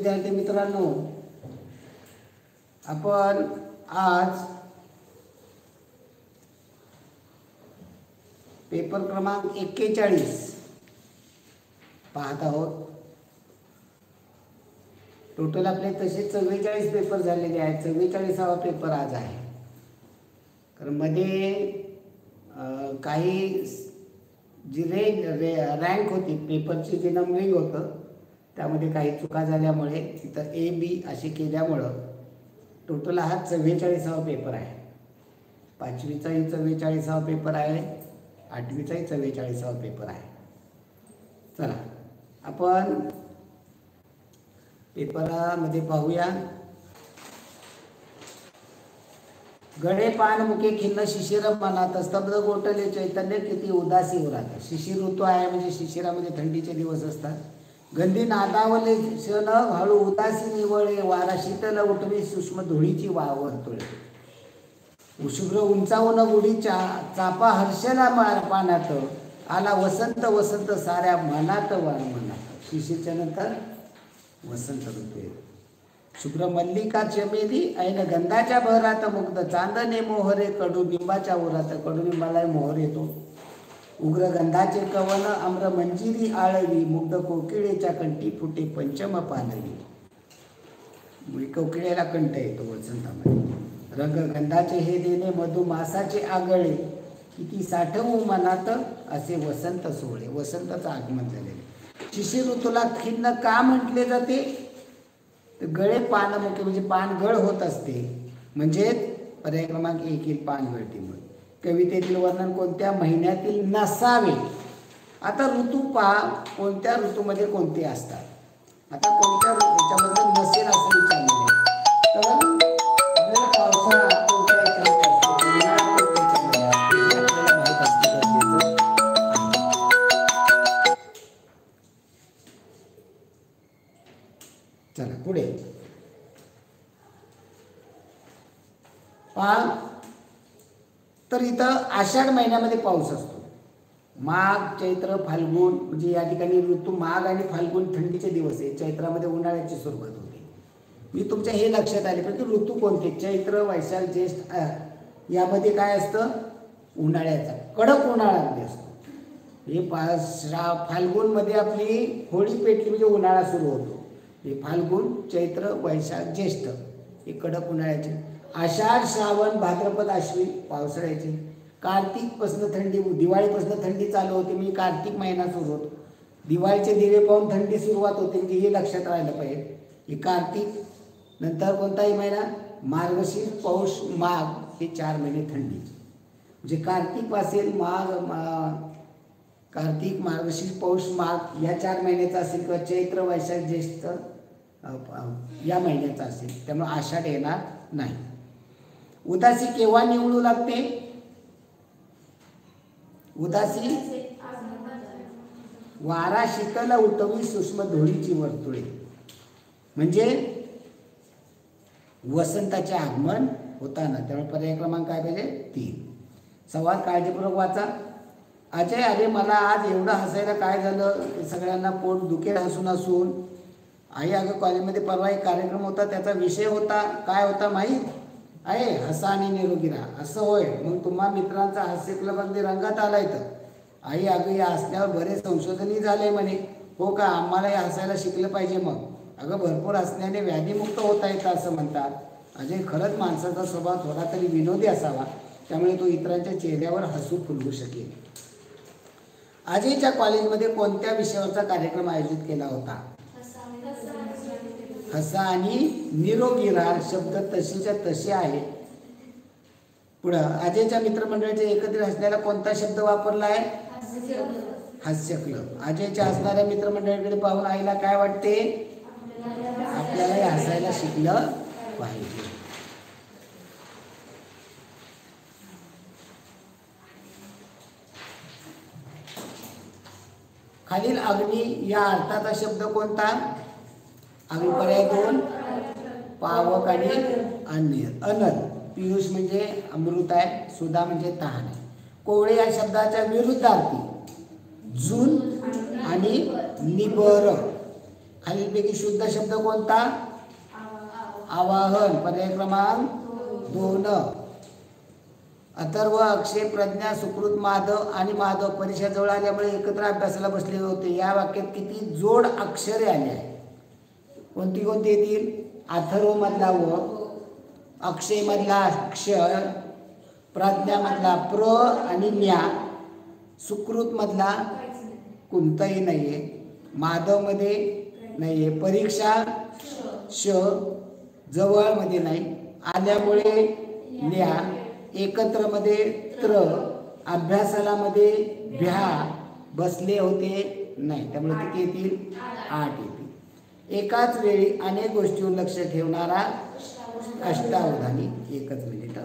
विद्यार्थी मित्रांनो, आपण आज पेपर क्रमांक 41 पाहत आहोत. टोटल आपले तसे 44 पेपर झालेले आहेत. 44वा पेपर आज आहे. तर मध्ये काही जी रँक होती, पेपरची जी नंबरिंग होतं, त्यामध्ये काही चुका झाल्यामुळे तिथं AB असे केल्यामुळं टोटल हा 44वा पेपर आहे. 5वीचाही 44वा पेपर आहे, 8वीचाही 44वा पेपर आहे. चला आपण पेपरामध्ये पाहूया. गळे पान मुके खिन्न शिशिर मनात, स्तब्ध गोटले चैतन्य किती उदासी उरात. शिशिर ऋतू आहे, म्हणजे शिशिरामध्ये थंडीचे दिवस असतात. गंधी नादावले क्षण हळू उदासी निवळे, वारा शीतल उठवी सूक्ष्म धुळीची वावरतुळे. शुभ्र उंचावून गुढी चापा हर्षला पानात, आला वसंत वसंत साऱ्या मनात वाण मनात. शिशिरच्या नंतर वसंत ऋतू येतो. शुभ्र मल्लिका चमेली ऐन गंधाच्या बहरात मुग्ध, चांदणे मोहरे कडुनिंबाच्या उरात. कडुनिंबाला मोहर येतो. उग्र गंधाचे कवन आम्र मंजिरी आळवी, मुग्ध कोकिळेच्या कंठी फुटे पंचम पालवी. कोकिळेला कंठ येतो वसंतामध्ये. रंग गंधाचे हे देणे मधुमासाचे आगळे, किती साठवू मनात असे वसंत सोहळे. वसंताचं आगमन झालेले. शिशिर ऋतूला खिन्न का म्हटले जाते? तर गळे पान मुके, म्हणजे पान गळ होत असते, म्हणजे पर्याय क्रमांक 1 येईल पानगळतीमुळे. कवितेतील वर्णन कोणत्या महिन्यातील नसावे? आता ऋतू पहा, कोणत्या ऋतूमध्ये कोणते असतात. आता कोणत्या ऋतूमध्ये नसेल असं विचारलेलं आहे. तर आपल्याला पावसाळा कोणत्या याच्यामध्ये असतो, उन्हाळा कोणत्या याच्यामध्ये असतो, हे आपल्याला माहीत असतं गरजेचं आहे. चला पुढे पहा. तर इथं आषाढ महिन्यामध्ये पाऊस असतो. माघ चैत्र फाल्गुन, म्हणजे या ठिकाणी ऋतू माघ आणि फाल्गुन थंडीचे दिवस आहे. चैत्रामध्ये उन्हाळ्याची सुरुवात होते. मी तुमच्या हे लक्षात आले पाहिजे, ऋतू कोणते? चैत्र वैशाख ज्येष्ठ यामध्ये काय असतं? उन्हाळ्याचा कडक उन्हाळ्यामध्ये असतो. हे फाल्गुनमध्ये आपली होळी पेटली म्हणजे उन्हाळा सुरू होतो. हे फाल्गुन चैत्र वैशाख ज्येष्ठ हे कडक उन्हाळ्याचे. आषाढ श्रावण भाद्रपद आश्विन पावसाळ्याचे. कार्तिकपासून थंडी, दिवाळीपासून थंडी चालू होते, म्हणजे कार्तिक महिना सुरू होतो. दिवाळीचे दिवे पाहून थंडी सुरुवात होते, म्हणजे हे लक्षात राहिलं पाहिजे. हे कार्तिक. नंतर कोणताही महिना? मार्गशीर्ष पौष माघ, हे 4 महिने थंडी. म्हणजे कार्तिक असेल, कार्तिक मार्गशीर्ष पौष माघ या 4 महिन्याचा असेल, किंवा चैत्र वैशाख ज्येष्ठ या महिन्याचा असेल, त्यामुळे आषाढ येणार नाही. उदासी केव्हा निवडू लागते? उदासी वारा शीतल उठवी सूक्ष्म धुळीची वर्तुळे, म्हणजे वसंताचे आगमन होताना. त्यामुळे पर्याय क्रमांक काय पाहिजे? 3. संवाद काळजीपूर्वक वाचा. अजय, अरे मला आज एवढं हसायला काय झालं? सगळ्यांना पोट दुखेल हसून हसून. आई, अगं कॉलेजमध्ये परवा एक कार्यक्रम होता, त्याचा विषय होता, काय होता माहीत आहे? हसा आणि निरोगी राहा. असं होय, मग तुम्हा मित्रांचा हास्य क्लब अगदी रंगात आला इथं. आई, अगं या हसण्यावर बरेच संशोधनही झाले म्हणे. हो का? आम्हाला हे हसायला शिकलं पाहिजे मग. अगं भरपूर हसण्याने व्याधीमुक्त होता येतं असं म्हणतात. अजय, खरंच माणसाचा स्वभाव थोडा तरी विनोदी असावा, त्यामुळे तो इतरांच्या चेहऱ्यावर हसू फुलवू शकेल. अजयच्या कॉलेजमध्ये कोणत्या विषयावरचा कार्यक्रम आयोजित केला होता? हसा आणि निरोगी राहा. शब्द तशीच्या तसे आहे. पुढं अजयच्या मित्रमंडळाच्या एकत्रित हसण्याला कोणता शब्द वापरला आहे? हास्य क्लब. अजयच्या हसणाऱ्या मित्रमंडळाकडे पाहून आईला काय वाटते? आपल्यालाही हसायला शिकलं पाहिजे. खालील अग्नी या अर्थाचा शब्द कोणता? पर्याय 2 पावक आणि अनल. पियुष म्हणजे अमृत आहे, सुधा म्हणजे तहान आहे. कोवळे या शब्दाच्या विरुद्धार्थी जून आणि निबर. खालीलपैकी शुद्ध शब्द कोणता? आवाहन. पर्याय क्रमांक 2. अथर्व, अक्षय, प्रज्ञा, सुकृत, माधव आणि माधव परीक्षा जवळ आल्यामुळे एकत्र अभ्यासाला बसले होते. या वाक्यात किती जोड अक्षरे आले आहे? कोणती कोणती येतील? अथर्व मधला व, अक्षय मधला क्षय, प्रज्ञा मधला प्र आणि न्या, सुकृत मधला कोणताही नाहीये, माधव मध्ये नाहीये, परीक्षा श, जवळ मध्ये नाही, आल्यामुळे ल्या, एकत्र मध्ये त्र, अभ्यासाला मध्ये भ्या, बसले होते नाही. त्यामुळे किती येतील? 8 येतील. एकाच वेळी अनेक गोष्टीवर लक्ष ठेवणारा अष्टावधानी. एकच मिनिट.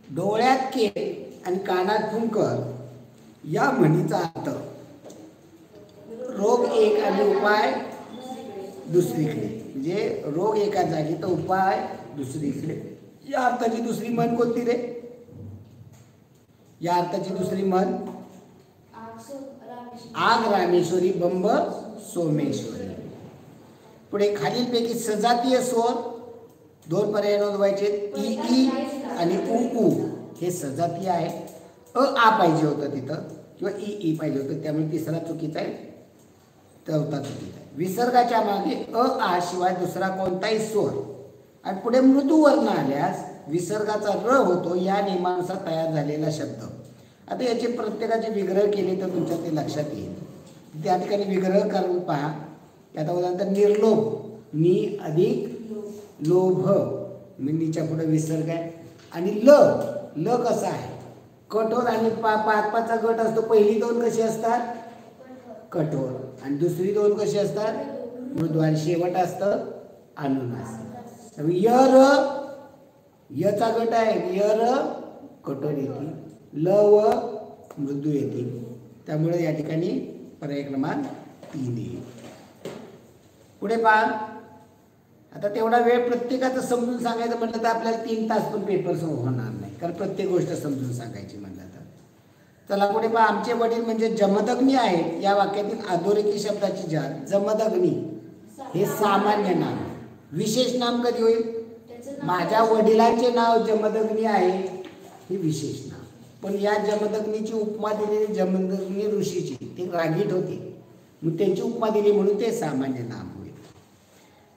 डोळ्यात केळ आणि कानात फुंकर या म्हणीचा अर्थ रोग एक आणि उपाय दुसरीकडे. म्हणजे रोग एका जागी तर उपाय दुसरीकडे. या अर्थाची दुसरी म्हण कोणती रे? या अर्थाची दुसरी म्हण आग रामेश्वरी बंब सोमेश्वरी. पुढे खालीलपैकी सजातीय स्वर 2 पर्याय नोंदवायचे. ई ई आणि उ उ हे सजातीय आहे. आ पाहिजे होतं तिथं किंवा ई ई पाहिजे होतं, त्यामुळे तिसरा चुकीचा आहे, चौथा चुकीचा आहे. विसर्गाच्या मागे आ शिवाय दुसरा कोणताही स्वर आणि पुढे मृदू वर्ण आल्यास विसर्गाचा र होतो. या नियमानुसार तयार झालेला शब्द. आता याचे प्रत्येकाचे विग्रह केले तर तुमच्या ते लक्षात येईल. त्या ठिकाणी विग्रह करून पहा. आता उदाहरणार्थ निर्लोभ, नि अधिक लोभ, नीच्या पुढे विसर्ग आहे. आणि ल, ल कसा आहे? कठोर आणि पाचचा गट असतो. पहिली 2 कशी असतात? कठोर. आणि दुसरी 2 कशी असतात? मृदू. आणि शेवट असतं अनुनासिक. यर, यचा गट आहे. यर कठोर येतील, ल व मृदू येतील. त्यामुळे या ठिकाणी पर्याय क्रमांक 3 येईल. पुढे पहा. आता तेवढा वेळ प्रत्येकाचं समजून सांगायचं म्हटलं तर आपल्याला 3 तास पण पेपर होणार नाही, कारण प्रत्येक गोष्ट समजून सांगायची म्हटलं तर. चला पुढे पहा. आमचे वडील म्हणजे जमदग्नी आहेत. या वाक्यातील अधोरेखित शब्दाची जात. जमदग्नी हे सामान्य नाम. विशेष नाम कधी होईल? माझ्या वडिलांचे नाव जमदग्नी आहे, हे विशेष नाम. पण या जमदग्नीची उपमा दिलेली जमदग्नी ऋषीची, ते रागीट होते, मग त्यांची उपमा दिली म्हणून ते सामान्य नाम होईल.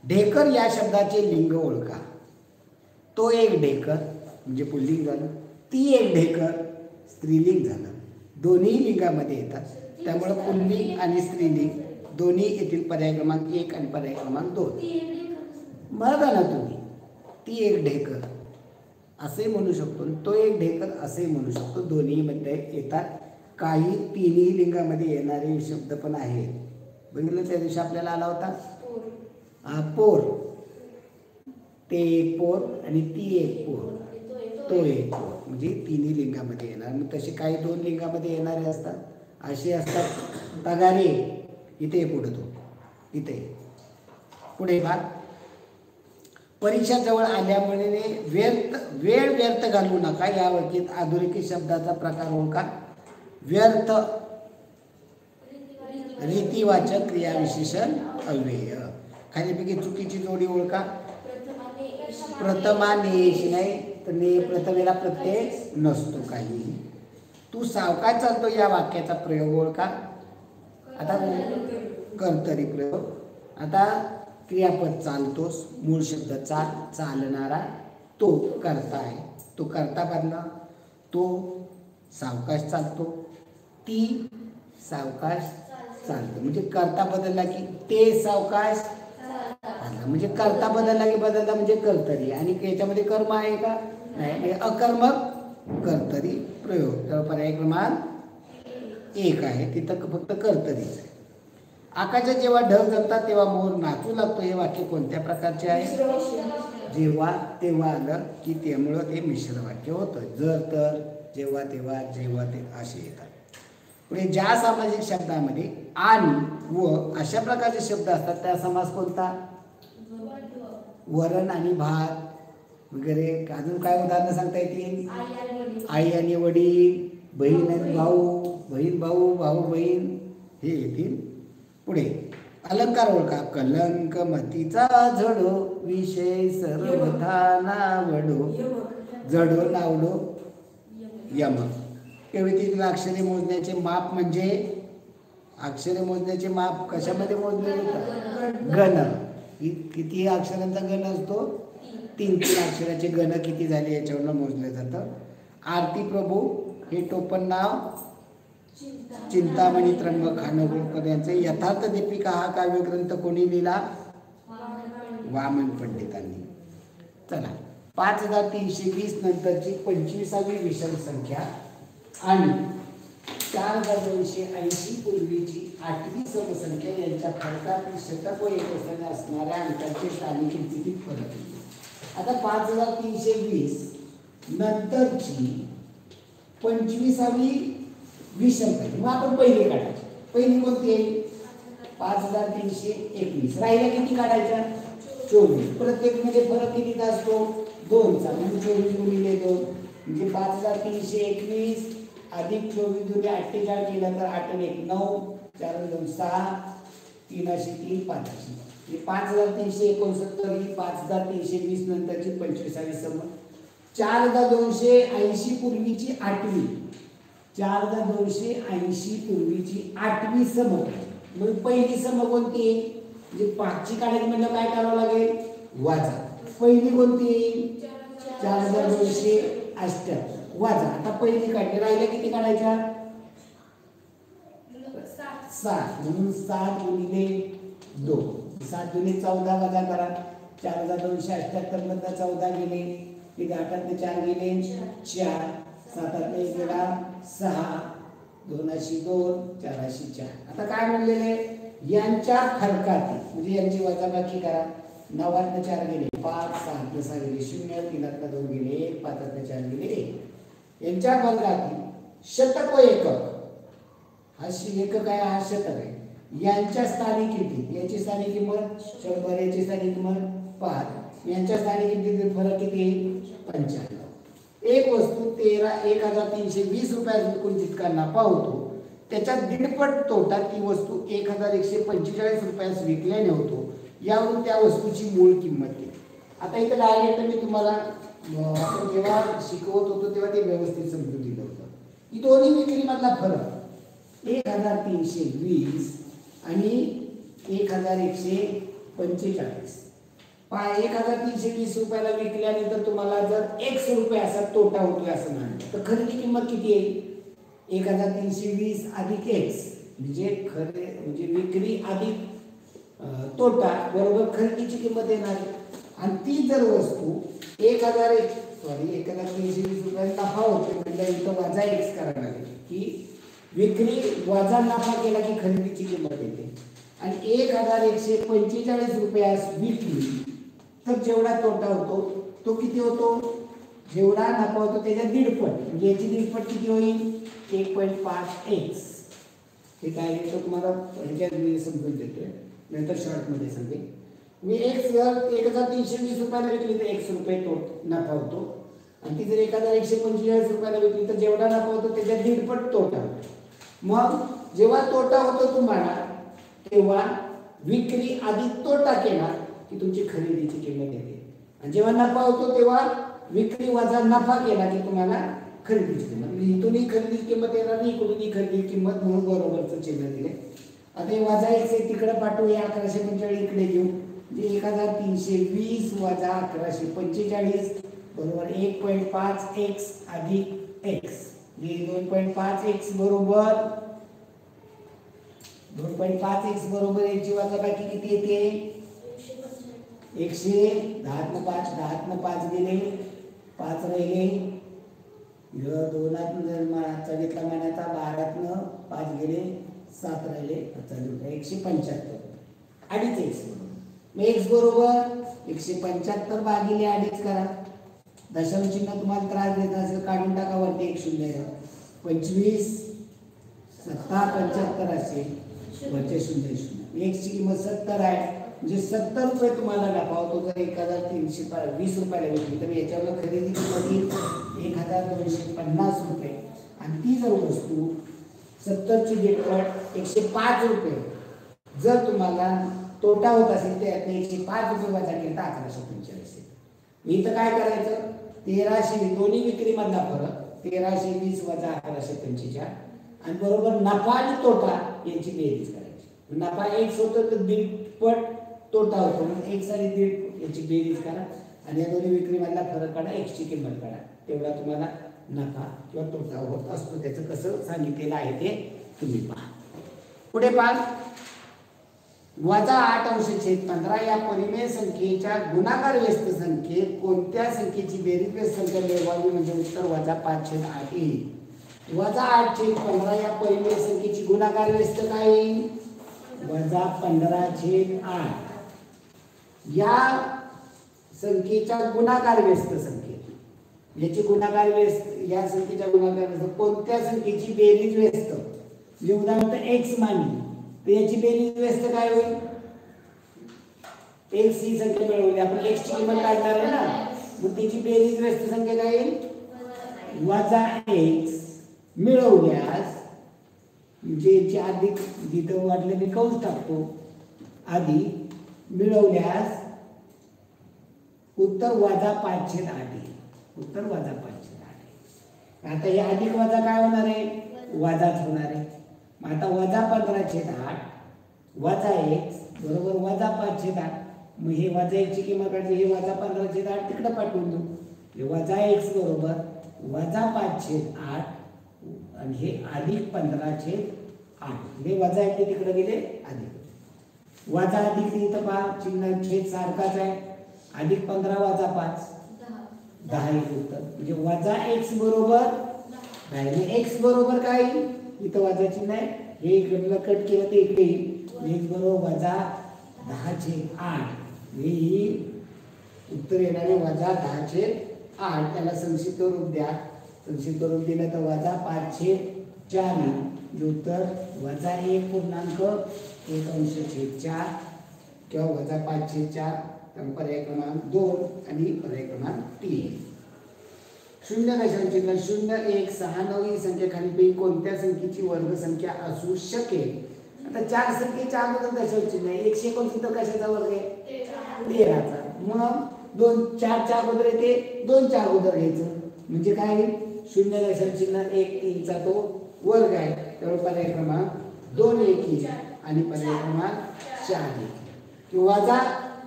ढेकर या शब्दाचे लिंग ओळखा. तो एक ढेकर म्हणजे पुल्लिंग झालं, ती एक ढेकर स्त्रीलिंग झालं. दोन्ही लिंगामध्ये येतात, त्यामुळे पुल्लिंग आणि स्त्रीलिंग दोन्ही येतील. पर्याय क्रमांक 1 आणि पर्याय क्रमांक 2. बघा ना तुम्ही, ती एक ढेकर असे म्हणू शकतो, तो एक ढेकर असे म्हणू शकतो. दोन्ही मध्ये येतात. काही तिन्ही लिंगामध्ये येणारे शब्द पण आहेत. बघितलं त्या दिवशी आपल्याला आला होता पोर. ते एक पोर आणि ती एक पोर, तो एक पोर, म्हणजे तिन्ही लिंगामध्ये येणार. मग तसे काही 2 लिंगामध्ये येणारे असतात, असे असतात. तगारे इथे पुढे, तो इथे पुढे भाग. परीक्षा जवळ आल्यामुळे वेळ व्यर्थ घालवू नका. या वाक्यात अधोरेखित शब्दाचा प्रकार ओळखा. व्यर्थ, रीतिवाचक, क्रियाविशेषण, अव्यय. खालीपैकी चुकीची जोडी ओळखा. प्रथमा नेश नाही तर ने प्रथमेला प्रत्यय नसतो काही. तू सावकाश चालतो या वाक्याचा प्रयोग ओळखा. आता कर्तरी प्रयोग. आता क्रियापद चालतोस, मूळ शब्द चाल, चालणारा, तो कर्ता आहे, तो कर्ता बनला, तो सावकाश चालतो, ती सावकाश चालतो. म्हणजे कर्ता बदलला की ते सावकाश चालतं. म्हणजे कर्ता बदलला की बदलला म्हणजे कर्तरी. आणि याच्यामध्ये कर्म आहे का? नाही, अकर्मक कर्तरी प्रयोग. तर पर्याय क्रमांक 1 आहे, तिथं फक्त कर्तरीच आहे. आकाशात जेव्हा ढग जमतात तेव्हा मोर नाचू लागतो, हे वाक्य कोणत्या प्रकारचे आहे? जेव्हा तेव्हा आलं की त्यामुळं ते मिश्र वाक्य होतं. जर तर, जेव्हा तेव्हा, जेव्हा ते असे येतात. पुढे ज्या सामासिक शब्दामध्ये आणि व अशा प्रकारचे शब्द असतात त्या समास कोणता? वरण आणि भात वगैरे. अजून काय उदाहरणं सांगता येतील? आई आणि वडील, बहीण आणि भाऊ, बहीण भाऊ, भाऊ बहीण, हे येतील. पुढे अलंकार ओळखा. कलंक मतीचा झडो, विषय सर्वथा नावडो, जडो नावडो यम. कवितेतील अक्षरे मोजण्याचे माप म्हणजे, अक्षरे मोजण्याचे माप कशामध्ये मोजले जातात? गण. किती अक्षरांचा गण असतो? 3 अक्षराचे गण किती झाले याच्यावर मोजलं जातं. आरती प्रभू हे टोपण नाव चिंतामणी त्र्यंबक खानोलकर यांचे. यथार्थ दीपिका हा काव्यग्रंथ कोणी लिहिला? वामन पंडितांनी. चला, 5320 नंतरची 25वी विषम संख्या आणि 4280 पूर्वीची 8वी समसंख्या यांच्या फरकातील शतक व एकसंख्या असणाऱ्या अंकांचे स्थानिक किमतीतील फरक. आता 5320 नंतरची 25वी विषम संख्या मग आपण पहिली काढायची. पहिली कोणती आहे? 5321. राहिल्या किती काढायच्या? 24. प्रत्येक मध्ये फरक कितीचा असतो? 2चा. म्हणजे 24 गुणिले 2 म्हणजे 5321 अधिक 24 दुने 48 केलं तर 8 आणि 1 9, 4 आणि 2 6, 3 अशी 3 5 अशी. म्हणजे 5369 ही 5320 नंतरची 25वी सम. 4280 पूर्वीची 8वी, 4280 पूर्वीची 8वी सम. मग पहिली सम कोणती? म्हणजे 5ची काढायची म्हणजे काय करावं लागेल? वाजा. पहिली कोणती? 4278 वाजा. आता पहिली काढली, राहिल्या किती काढायच्या? 7. म्हणून 7 गुणिले 2, 7 दुने 14 वजा करा. 4278 मधनं 14 गेले, किती 8 4 गेले 4, 7 1 गेला 6, 2 अशी 2, 4 अशी 4. आता काय म्हणलेले? यांच्या फरकातील म्हणजे यांची वजाबाकी करा. 9 4 गेले 5, 7 6 गेले 0, 3 2 गेले 1, 5 4 गेले 1. यांच्या फरकातील शतक व एकक, हा एकक आहे, हा शतक आहे. यांच्या स्थानिक किमती, याची स्थानिक किंमत 100, याची स्थानिक किंमत 5, यांच्या स्थानिक किमतीतील फरक किती? 95. एक वस्तू 13,320 रुपयात विकून जितका नफा होतो त्याच्यात दीडपट तोटा ती वस्तू 1145 रुपयास विकल्याने होतो. यावरून त्या वस्तूची मूळ किंमत किती? आता इथे डायरेक्ट मी तुम्हाला आपण जेव्हा शिकवत होतो तेव्हा ते व्यवस्थित समजून दिलं होतं की दोन्ही विक्रीमधला फरक 1320 आणि 1145. 1320 रुपयाला विकल्यानंतर तुम्हाला जर 100 रुपये असा तोटा होतोय असं म्हणलं तर खरेदी किंमत किती येईल? 1320 अधिक x म्हणजे म्हणजे विक्री अधिक तोटा बरोबर खरेदीची किंमत येणार. आणि ती जर वस्तू 1320 रुपयाला नफा होतो म्हणजे इथं वजा x करायला लागेल की विक्री वजा नफा केला की खरेदीची किंमत येते. आणि 1145 रुपयास विकली तर जेवढा तोटा होतो तो किती होतो? जेवढा नफा होतो त्याच्या दीडपट. म्हणजे याची दीडपट किती होईल? 1.5x. हे काय येतो तुम्हाला ह्याच्यात मी समजून देतोय, नंतर शॉर्टमध्ये सांगेन. मी x जर 1320 रुपयाला विकली तर 100 रुपये नफा होतो. आणि ती जर 1145 रुपयाला विकली तर जेवढा नफा होतो त्याच्या दीडपट तोटा. मग जेव्हा तोटा होतो तुम्हाला तेव्हा विक्री अधिक तोटा केला की तुमची खरेदीची किंमत येते. आणि जेव्हा नफा होतो तेव्हा विक्री वजा नफा केला की तुम्हाला खरेदीची किंमत. इथूनही खरेदीची किंमत येणार नाही, इकडूनही खरेदीची किंमत, म्हणून बरोबरचं चिन्ह दिले. आता हे वजा x तिकडे पाठवूया, 1145 इकडे घेऊ. म्हणजे 1320 वजा 1145 बरोबर 1.5 x अधिक x. 2.5 x बरोबर 2.5 x बरोबर याची वजाबाकी किती येते 110 न 5 10 न 5 गेले 5 राहिले 2 मानाचा घेतला महिन्याचा 12 न 5 गेले 7 राहिले 175 अडीच x मग x बरोबर 175 भागिले अडीच करा. दशांश चिन्ह तुम्हाला त्रास देत असेल काढून टाका वरती एक शून्य 25 7 75 असेल वरचे शून्य शून्य x ची किंमत 70 आहे म्हणजे 70 रुपये तुम्हाला नफा होतो. जर 1320 रुपयाला विकली तर याच्यावर खरेदी किंमत येईल 1250 रुपये आणि ती जर वस्तू 70 ची डेटपट 105 रुपये जर तुम्हाला तोटा होत असेल तर 105 रुपये वजा केला तर 1145. इथं काय करायचं 1300 दोन्ही विक्री मधला फरक 1320 वजा 1145 आणि बरोबर नफा आणि तोटा यांची बेरीज करायची. नफा x होतो तर दीडपट तोटा होतो म्हणून x आणि दीड याची बेरीज करा आणि या दोन्ही विक्री मधला फरक काढा x ची किंमत काढा तेवढा तुम्हाला नफा किंवा तोटा होत असतो. त्याचं कसं सांगितलेलं आहे ते तुम्ही पहा. पुढे पहा वजा 8 अंश छेद 15 या परिमेय संख्येच्या गुणाकार व्यस्त संख्येत कोणत्या संख्येची बेरीज व्यस्त संख्या मिळवावी म्हणजे उत्तर वजा 5/8 येईल. वजा 8/15 या परिमेय संख्येची गुणाकार व्यस्त काय येईल वजा 15/8 या संख्येच्या गुणाकार व्यस्त संख्येत याची गुणाकार व्यस्त या संख्येच्या गुणाकार व्यस्त कोणत्या संख्येची बेरीज व्यस्त म्हणजे उदाहरणार्थ x मानली तर याची बेरीज व्यस्त काय होईल x ही संख्या मिळवली आपण x ची किंमत काढणार आहे ना मग त्याची बेरीज व्यस्त संख्या काय येईल वजा x मिळवल्यास म्हणजे याची अधिक जिथं वाटले मी कंस टाकतो अधिक मिळवल्यास उत्तर वजा 5/8 येईल. उत्तर वजा 5/8. आता हे अधिक वजा काय होणार आहे वजाच होणार आहे. मग आता वजा 15/8 वजा x बरोबर वजा 5/8 मग हे वजा x ची किंमत काढली हे वजा 15/8 तिकडे पाठवून देऊ. हे वजा x बरोबर वजा 5/8 आणि हे अधिक 15/8 हे वजा आहे ते तिकडे गेले अधिक वजा अधिक इथं पहा चिन्ह छेद सारखाच आहे अधिक 15 वजा 5 10 येईल उत्तर म्हणजे वजा x बरोबर 10 x बरोबर काय इथं वजा चिन्ह आहे हे इकडलं कट केलं तर इकडे येईल x बरोबर वजा 10/8 हे उत्तर येणारे वजा 10/8 त्याला संक्षिप्त रूप द्या. संक्षिप्त रूप दिलं तर वजा 5/4 उत्तर वजा 1.1/4 किंवा वजा 5/4 पर्याय क्रमांक 2 आणि पर्याय क्रमांक 3. 0.0 0 1 6 9 ही संख्या खालीलपैकी कोणत्या संख्येची वर्ग संख्या असू शकेल. आता 4 संख्येच्या अगोदर दशांश चिन्ह आहे 129 तर कशाचा वर्ग आहे 13चा मग 2 4 च्या अगोदर येते 2 च्या अगोदर घ्यायचं म्हणजे काय 0.1 3 चा तो वर्ग आहे त्यामुळे पर्याय क्रमांक 2 येईल आणि पर्याय क्रमांक 4 येईल किंवा वजा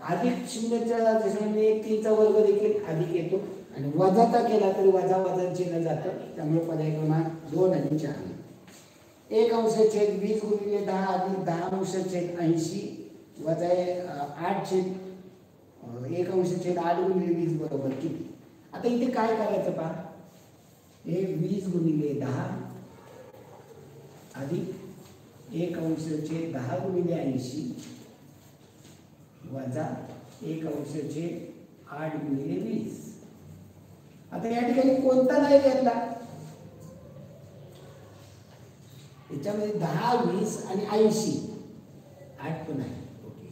अधिक 0.1 3 चा वर्ग देखील अधिक येतो आणि वजाचा केला तरी वजा वजा चिन्ह जातं त्यामुळे पर्याय क्रमांक 2 आणि 4. 1 अंश छेद 20 गुणिले 10 अधिक 10 अंश छेद 80 वजा 8 छेद 1 अंश छेद 8 गुणिले 20 बरोबर किती. आता इथे काय करायचं पहा हे 20 गुणिले 10 अधिक 1 अंश छेद 10 गुणिले 80 वजा 1 अंश छेद 8 गुणिले 20. आता या ठिकाणी कोणता नाही घेतला याच्यामध्ये 10 20 आणि 80 8 पण आहे ओके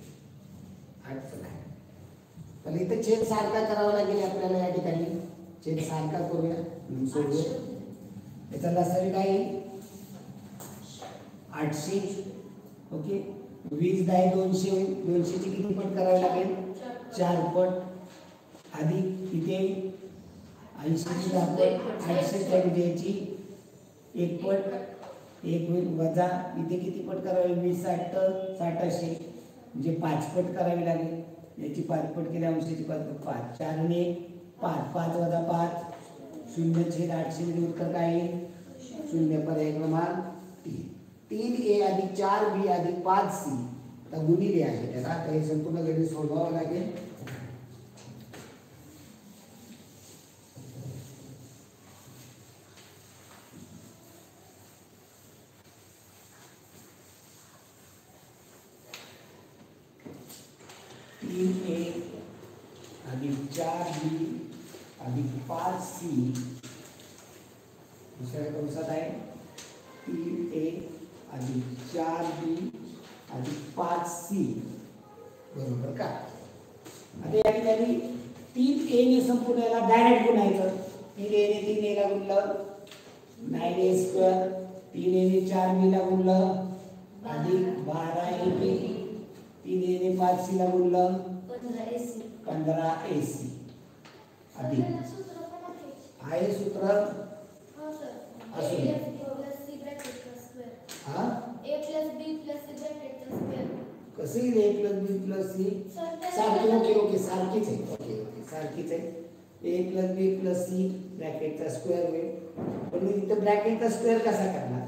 8 पण आहे पण इथे छेद सारखा करावा लागेल आपल्याला या ठिकाणी छेद सारखा करूया सोडूया याचा लसावी काय येईल 800 ओके 20 10 200 होईल 200 ची किती पट करावी लागेल 4 पट अधिक इथे 80 ची पट 800 च्या विद्याची 1 पट 1 होईल वजा इथे किती पट करावी 20 60 60 असे म्हणजे 5 पट करावी लागेल याची पाचपट केली अंशाची पाचपट 5 4 आणि 5 5 वजा 5 0/800 मध्ये उत्तर काय येईल 0 पर्याय क्रमांक 3 3a अधिक 4b अधिक 5c आता गुणिले आहे त्याला आता हे संपूर्ण गणित सोडवावं लागेल. अधिक 4b अधिक 5c दुसऱ्या कंसात आहे 3a अधिक 4b अधिक 5c बरोबर का. आता या ठिकाणी 3a ने संपूर्ण याला डायरेक्ट गुणायचं 3a ने 3a ला गुणलं 9a² 3a ने 4b ला गुणलं अधिक 12ab 3a ने 5c ला गुणलं 15ac अधिक आहे सूत्र असू हा कसं येईल a plus b plus c सारखी ओके ओके सारखीच आहे ओके ओके सारखीच आहे a plus b plus c ब्रॅकेटचा स्क्वेअर होईल पण मी इथं ब्रॅकेटचा स्क्वेअर कसा करणार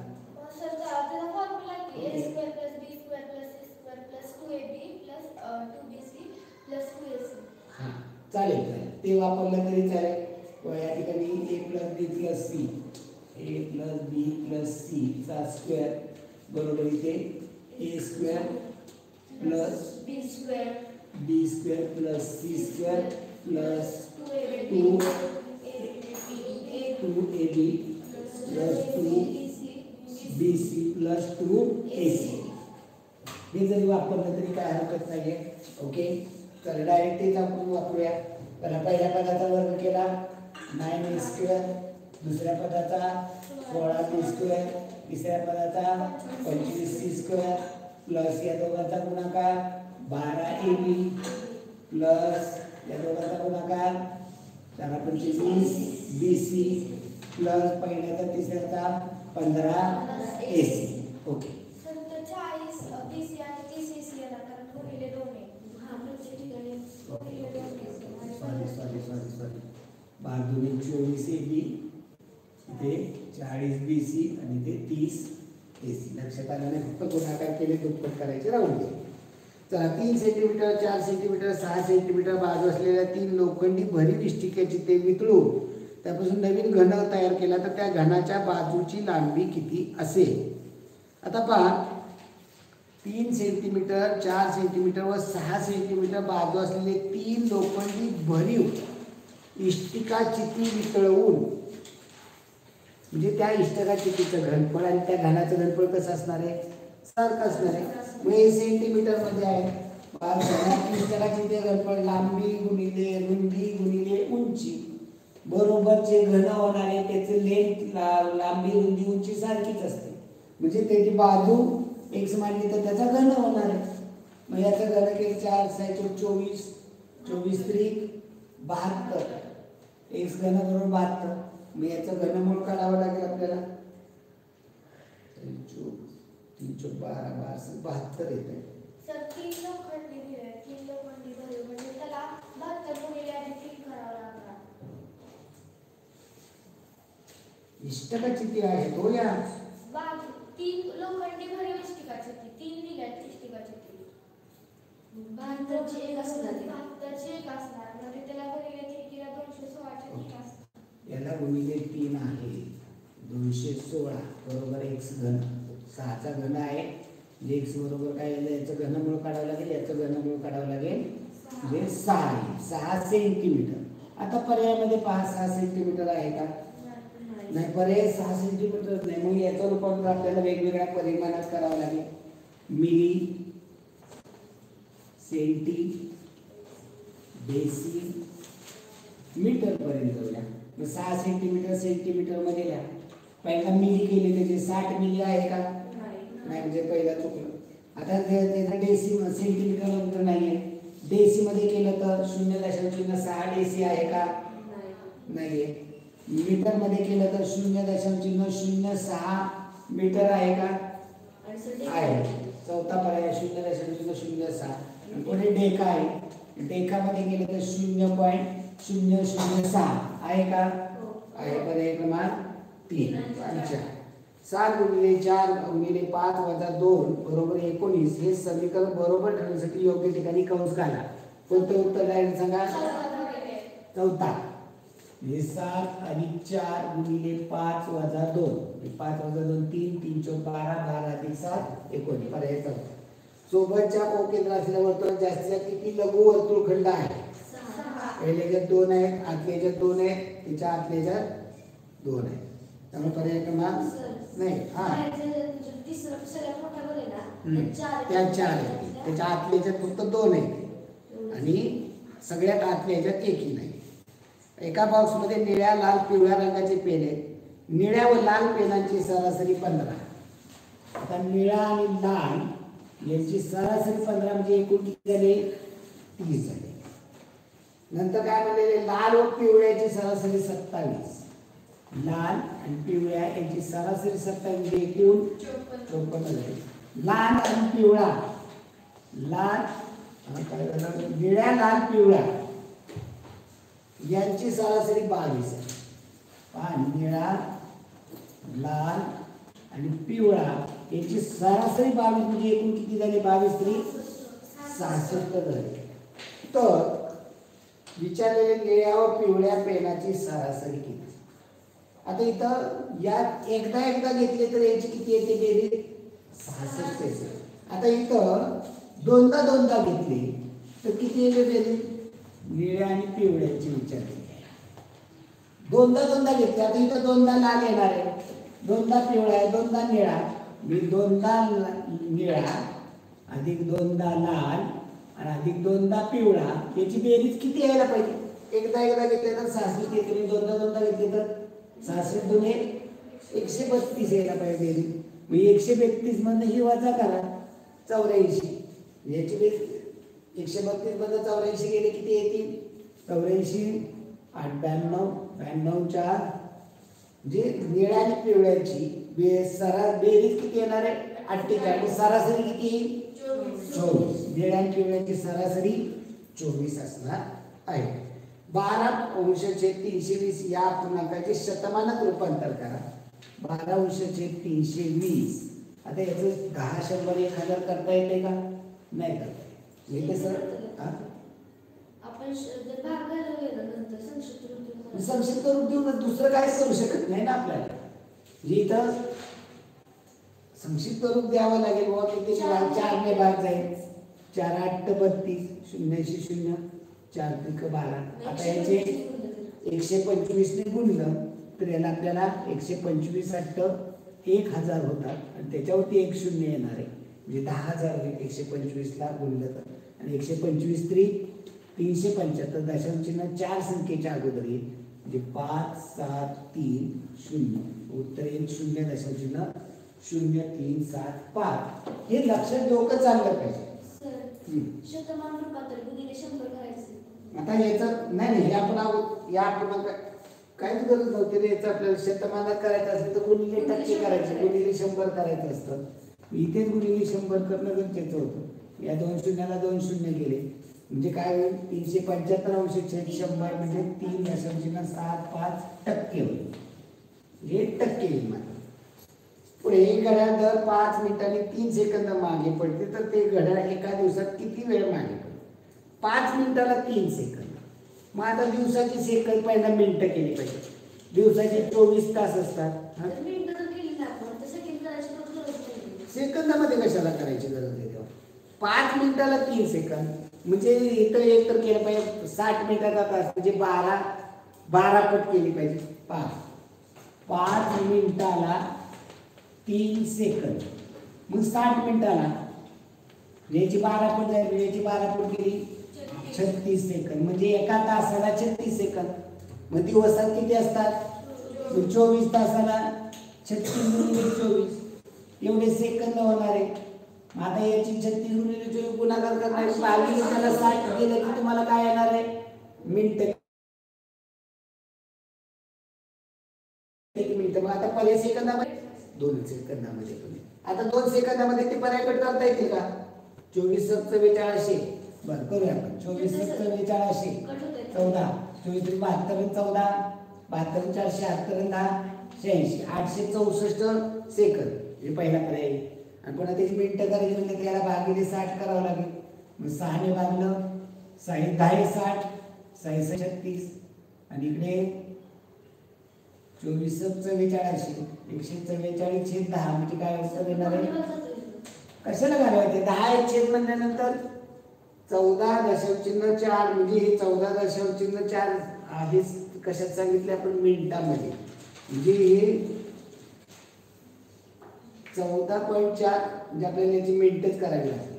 सर आपल्याला फॉर्म्युला की a square plus b square plus c square plus 2ab plus 2bc plus 2ac हां चालेल ते वापरलं तरी चालेल. या ठिकाणी a plus b plus c a plus b plus c चा स्क्वेअर बरोबर इथे a square plus b square plus c square plus 2ab plus 2bc plus 2ac हे जरी वापरलं तरी काय हरकत नाहीये. ओके चला डायरेक्ट तेच आपण वापरूया. तर पहिल्या पदाचा वर्ग केला 9a² दुसऱ्या पदाचा 16b², तिसऱ्या पदाचा 25c² प्लस या दोघांचा गुणाकार 12ab प्लस या दोघांचा गुणाकार 4×25bc प्लस पहिल्याचा तिसऱ्याचा 15ac. ओके सर तर 40 bc आणि 30ac येणार कारण गुणिले 2 आहे. सॉरी 12×24ab इथे 40bc आणि इथे 30ac लक्षात आलं नाही फक्त गुणाकार केले दुप्पट करायचे राहून गेले. चला 3 सेंटीमीटर 4 सेंटीमीटर 6 सेंटीमीटर बाजू असलेल्या 3 लोखंडी भरीव इष्टिकेची ते वितळून त्यापासून नवीन घन तयार केला तर त्या घनाच्या बाजूची लांबी किती असेल. आता पहा 3 सेंटीमीटर 4 सेंटीमीटर व 6 सेंटीमीटर बाजू असलेले 3 लोखंडी भरीव इष्टिका चिती वितळवून म्हणजे त्या इष्टिका चितीचं घनफळ आणि त्या घनाचं घनफळ कसं असणार आहे सारखं असणार आहे. मग हे सेंटीमीटर मध्ये आहे इष्टिका चितीचं घनफळ लांबी गुणिले रुंदी गुणिले उंची बरोबर जे घन होणार आहे त्याचे लेंथ लांबी रुंदी उंची सारखीच असते म्हणजे त्याची बाजू x मानली तर त्याचा घन होणार आहे. मग याचं घन केलं 4 × 24 24 त्रिक 72 x घन बरोबर 72. मग याचं घनमूळ काढावं लागेल आपल्याला 3 × 12 येते. सर 3 लोखंडी दिले 3 लोखंडी भरीव म्हणजे त्याला 72 गुणिले आधी 3 करावं लागणार. इष्टका किती आहे तो या 3 लोखंडी भरीव इष्टिकाची 3 दिल्यात इष्टिकाची 72 ची 1 असणार 72 1 असणार म्हणजे त्याला गुणिले 3 केला 216 ची 3 असणार. याला गुणिले 3 आहे 216 बरोबर x घन 6 चा घन आहे म्हणजे x बरोबर काय येईल याचं घनमूळ काढावं लागेल याचं घनमूळ काढावं लागेल म्हणजे 6 सेंटीमीटर. आता पर्यायामध्ये 6 सेंटीमीटर आहे का नाही पर्याय 6 सेंटीमीटर नाही. मग याचं रूपांतर आपल्याला वेगवेगळ्या परिमाणात करावं लागेल मिली सेंटी डेसी मीटर पर्यंत जाऊया. मग 6 सेंटीमीटर सेंटीमीटर मध्ये घ्या पहिला मिली केले त्याचे 60 मिली आहे का नाही म्हणजे पहिला चुकलं. आता त्याचं डेसी सेंटीमीटर नंतर नाहीये डेसी मध्ये केलं तर 0.6 डेसी आहे का नाहीये. मीटर मध्ये केलं तर 0.06 मीटर आहे का आहे. चौथा पर्याय 0.06 पुढे डेका आहे एकामध्ये गेले तर 0.006 आहे का? आहे. पर्याय क्रमांक 3 आणि 4. 7 गुणिले 4 गुणिले 5 वजा 2 बरोबर 19 हे समीकरण बरोबर ठरवण्यासाठी योग्य ठिकाणी कंस घाला. कोणतं उत्तर आहे सांगा? चौथा. म्हणजे 7 अधिक 4 गुणिले 5 वजा 2 5 वजा 2 3 3 4 12 12 अधिक 7 19 पर्याय चौथा. सोबतच्या ओ केंद्र असलेल्या वर्तुळात जास्तीत जास्त किती लघु वर्तुळखंड आहे? पहिले ह्याच्यात 2 आहेत, आतल्या ह्याच्यात 2 आहेत, त्याच्या आतल्या ह्याच्यात 2 आहेत. त्यामुळे पर्याय क्रमांक नाही हा त्या 4 आहेत. त्याच्या आतल्या ह्याच्यात फक्त 2 आहेत आणि सगळ्यात आतल्या ह्याच्यात एकही नाही. एका बॉक्समध्ये निळ्या लाल पिवळ्या रंगाचे पेन आहेत. निळ्या व लाल पेनांची सरासरी 15. आता निळा आणि लाल यांची सरासरी 15 म्हणजे एकूण किती झाले? 30 झाले. नंतर काय म्हणले? लाल व पिवळ्याची सरासरी 27. लाल आणि पिवळ्या यांची सरासरी 27 म्हणजे एकूण 54 झाले. लाल आणि पिवळा निळ्या लाल पिवळा यांची सरासरी 22 आहे. निळा लाल आणि पिवळा यांची सरासरी 22 म्हणजे एकूण किती झाले? 22 3 66 झाले. तर विचारलेले निळ्या व पिवळ्या पेनाची सरासरी किती? आता इथं यात एकदा घेतले तर याची किती येते? बेरीज 66 येते. आता इथं दोनदा घेतले तर किती येते बेरीज? निळ्या आणि पिवळ्याची विचारली. दोनदा घेतले. आता इथं दोनदा लाल येणार आहे, दोनदा पिवळा आहे, दोनदा निळा. मी दोनदा निळा अधिक दोनदा लाल आणि अधिक दोनदा पिवळा याची बेरीज किती यायला पाहिजे? एकदा घेतले तर 66 येते, दोनदा घेतले तर 66 दुने 132 यायला पाहिजे बेरीज. मग 132 मधनं ही वजा करा 84. याची बेरीज 132 मधनं 84 गेले किती येतील? 84 8 92 92 4 म्हणजे निळ्या आणि पिवळ्याची बेरीज किती येणार आहे? 48. सरासरी किती येईल? 24. निळ्या आणि पिवळ्याची सरासरी 24 असणार आहे. 12/320 या पूर्णांकाचे शतमानात रूपांतर करा. 12/320. आता याचं 10 100 1000 करता येते का? नाही करता येते सर. संक्षिप्त रूप देऊन दुसरं काय करू शकत नाही ना आपल्याला. इथं संक्षिप्त रूप द्यावं लागेल. बाबा किती 4 ने भाग जाईल. 4 8 32 0 0 4 त्रिक 12. आता याचे 125 ने गुणलं तर याला आपल्याला 125 8 1000 होतात आणि त्याच्यावरती 1 0 येणार आहे म्हणजे 10000 होईल 125 ला गुणलं तर. आणि 125 3 375 दशांश चिन्ह 4 संख्येच्या अगोदर येईल म्हणजे 5 7 3 0. उत्तर येईल 0 दशांश चिन्ह 0 3 7 5. हे लक्षात डोकं चाललं पाहिजे. शतमान रूपांतर गुणिले 100 करायचं. आता याचा नाही हे आपण काहीच गरज नव्हती रे. याचं आपल्याला शतमानात करायचं असेल तर गुणिले टक्के करायचे, गुणिले 100 करायचं असतं. इथेच गुणिले 100 करणं गरजेचं होतं. या 2 शून्याला 2 शून्य गेले म्हणजे काय होईल? 375/100 म्हणजे 3.75 होईल. हे टक्के येईल. पुढे घड्याळ दर 5 मिनिटांनी 3 सेकंद मागे पडते तर ते घड्याळ एका दिवसात किती वेळ मागे पडते? 5 मिनिटाला 3 सेकंद. मग आता दिवसाची सेकंद पहिला मिनिटं केली पाहिजे. दिवसाचे 24 तास असतात. सेकंदामध्ये कशाला करायची गरज आहे? 5 मिनिटाला 3 सेकंद म्हणजे इथं एक तर केलं पाहिजे 60 मिनिटाचा तास म्हणजे 12 पट केली पाहिजे. 5 मिनिटाला 3 सेकंद मग 60 मिनिटाला याची 12 पट जाईल. याची 12 पट केली 36 सेकंद म्हणजे एका तासाला 36 सेकंद. मग दिवसात किती असतात? 24 तासाला 36 गुणिले 24 एवढे सेकंद होणार आहे. आता याची 36 गुणिले 24 गुणाकार करणार 22 त्याला 60 केलं की तुम्हाला काय येणार आहे? मिनिट. मग आता पहिल्या सेकंदामध्ये 2 सेकंदामध्ये आता 2 सेकंदामध्ये ते पर्याय करता येतील का? 24 44 बरं करूया आपण 24 44 कट होतंय. 14 24 त्रिक 72 14 72 4 76 10 86 864 सेकंद हे पहिला पर्याय आहे. आणि पुन्हा त्याची मिनिटं करायची म्हणजे त्याला भागिले 60 करावं लागेल. मग 6 ने भागलं 6 10 60 6 36 आणि इकडे 24 44 144 छेद 10 म्हणजे काय उत्तर येणार आहे? कशाला घालवायचे 10 एक छेद म्हणल्यानंतर 14.4 म्हणजे हे 14.4 आधीच कशात सांगितले आपण मिनिटामध्ये म्हणजे हे 14.4 म्हणजे आपल्याला याची मिनिटच करावी लागते.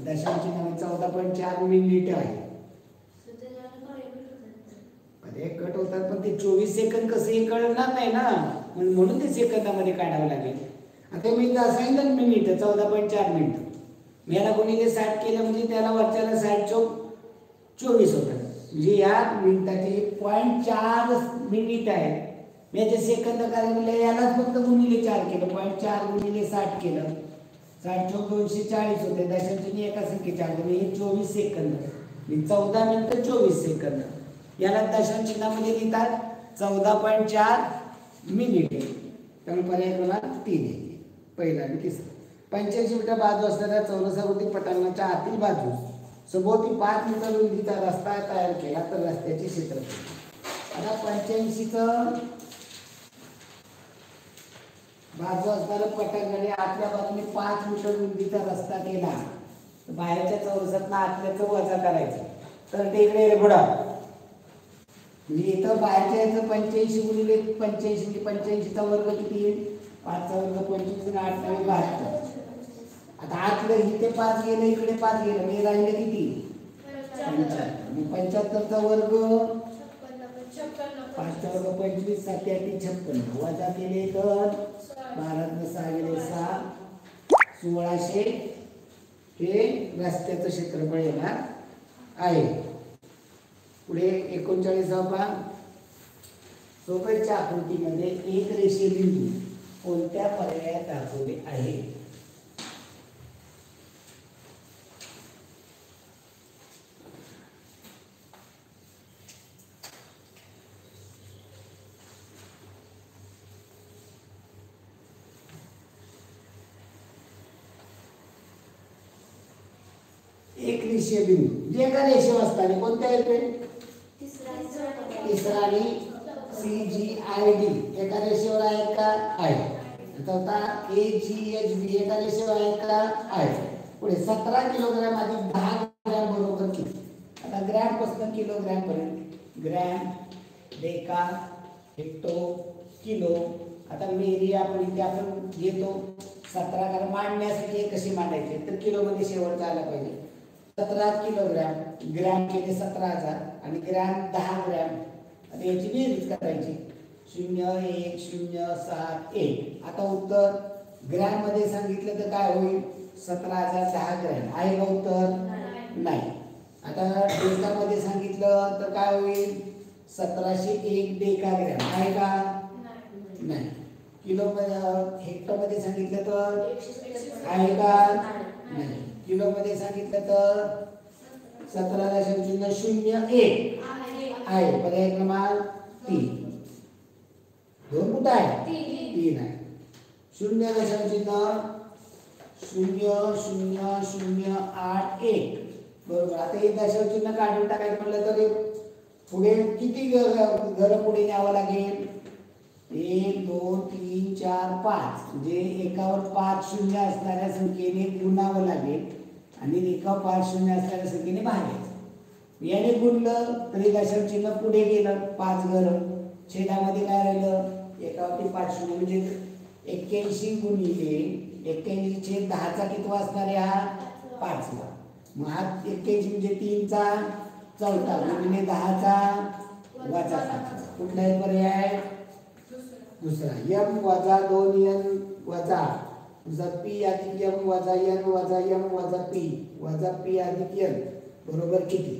दशांश चिन्ह 14.4 मिनिट आहे. अरे कट होतात पण ते 24 सेकंद कसे कळणार नाही ना म्हणून ते सेकंदामध्ये काढावं लागेल. आता मी सांगितलं मिनिट 14.4 मिनिट मी याला गुणिले 60 केलं म्हणजे त्याला वरच्याला 60 चौक 24 होतात. म्हणजे या मिनिटाचे 0.4 मिनिट आहे. मी याचे सेकंद काय म्हणले यालाच फक्त गुणिले 4 केलं 0.4 गुणिले 60 केलं 60 चौक 240 होते. दशांशाने एका संख्येच्या आधी हे 24 सेकंद 14 मिनिटं 24 सेकंद याला दशांश चिन्हामध्ये लिहितात 14.4 मिनिट. त्यामुळे पर्याय क्रमांक 3 आहे पहिला आणि तिसरा. 85 मीटर बाजू असणाऱ्या चौरसाभोवती पटांगणाच्या आतील बाजूस सभोवती 5 मीटर रुंदीचा रस्ता तयार केला तर रस्त्याचे क्षेत्रफळ आता 85चं बाजू असणाऱ्या पटांगणाने आतल्या बाजूने 5 मीटर रुंदीचा रस्ता केला तर बाहेरच्या चौरसातनं आतल्याचं वजा करायचं तर ते इकडे बुडा म्हणजे इथं बाहेरच्या याचं 85 गुणिले 85 म्हणजे 85चा वर्ग किती येईल 5चा वर्ग 25 आणि 8 नवे 72. आता आतलं इथे 5 गेलं इकडे 5 गेलं म्हणजे राहिले किती 75चा वर्ग 5चा वर्ग 25 7 8 56 वजा केले तर 12 6 गेले 6 1600 हे रस्त्याचं क्षेत्रफळ येणार आहे. पुढे 39 सोबतच्या आकृतीमध्ये एक रेषीय बिंदू कोणत्या पर्यायात दाखवले आहे? एक रेषीय बिंदू जे एका रेषेवर असताना कोणत्या येते तिसरा आणि CGID एका रेषेवर आहेत का आहे. चौथा AGHB एका रेषेवर आहेत का आहे. पुढे 17 किलोग्रॅम अधिक 10 ग्रॅम बरोबर किती. आता ग्रॅम पासून किलोग्रॅम पर्यंत ग्रॅम डेका हेक्टो किलो. आता मेरी आपण इथे आपण घेतो 17 कारण मांडण्यासाठी हे कसे मांडायचे तर किलो मध्ये शेवटचा आला पाहिजे. 17 किलोग्रॅम ग्रॅम केले 17,000 आणि ग्रॅम 10 ग्रॅम. आता याची बेरीज करायची 0,1071. आता उत्तर ग्रॅम मध्ये सांगितलं तर काय होईल 17,000 10 ग्रॅम आहे का उत्तर नाही. आता डेका मध्ये सांगितलं तर काय होईल 1701 डेका ग्रॅम आहे का नाही. किलो मध्ये हेक्टर मध्ये सांगितलं तर आहे का नाही. किलो मध्ये सांगितलं तर 17.01 आहे. पर्याय क्रमांक 3 दोन कुठं आहे 3 आहे. 0.0001 बरोबर. आता हे दशांश चिन्ह काढून टाकायचं म्हटलं तर पुढे किती घर पुढे न्यावं लागेल 1 2 3 4 5 म्हणजे एकावर 5 शून्य असणाऱ्या संख्येने गुणावं लागेल आणि एका 5 शून्य असणाऱ्या संख्येने भागायचं. याने गुणलं तरी दशांश चिन्ह पुढे गेलं 5 घर छेदामध्ये काय राहिलं एकावरती 5 शून्य म्हणजे 81 गुणिले 81 छेद 10चा किती असणार आहे हा 5वा. मग हा 81 म्हणजे 3चा चौथा गुणिले 10चा वजा 7. कुठला पर्याय दुसरा m वजा 2n वजा p अधिक m वजा n वजा m वजा p अधिक n बरोबर किती.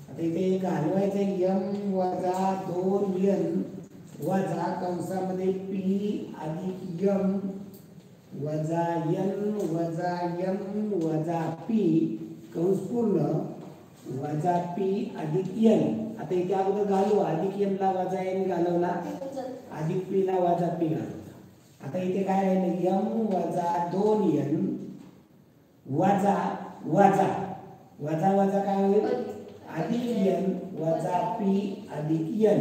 आता इथे घालवायचं m वजा 2n वजा कंसामध्ये p अधिक m वजा n वजा m वजा p कंस पूर्ण वजा पी अधिक एन. आता इथे अगोदर घालू अधिक एन ला वजा एन घालवला अधिक पी ला वजा पी घालवला. आता इथे काय राहिलं एम वजा 2n वजा वजा वजा वजा काय होईल अधिक एन वजा पी अधिक एन.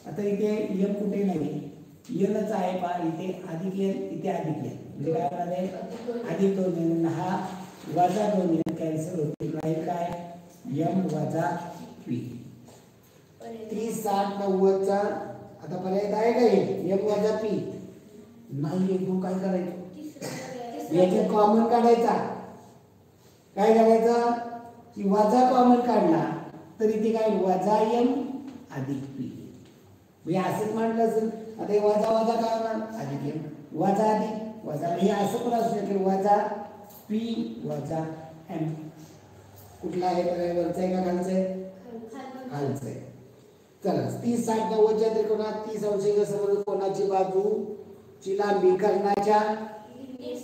आता इथे एन कुठे नाही एनच आहे पा इथे अधिक एन इथे अधिक एन म्हणजे काय होणार आहे अधिक 2n हा वजा 2n कॅन्सल होते राहील काय एम वजा पी. 30 60 90 चा आता पर्याय आहे का हे एम वजा पी नाही एकदम काय करायचं याचे कॉमन काढायचा. काय करायचं की वजा कॉमन काढला तर इथे काय वजा एम अधिक पी म्हणजे असंच मांडलं असेल. आता हे वजा वजा काय होणार अधिक एम वजा अधिक वजा हे असं पण असू शकेल वजा पी वजा एम. कुठला आहे पर्याय वरचा आहे का खालचा आहे खालचा आहे. चला 30 60 90 च्या त्रिकोणात 30 अंश समोर कोणाची बाजूची लांबी कर्णाच्या 30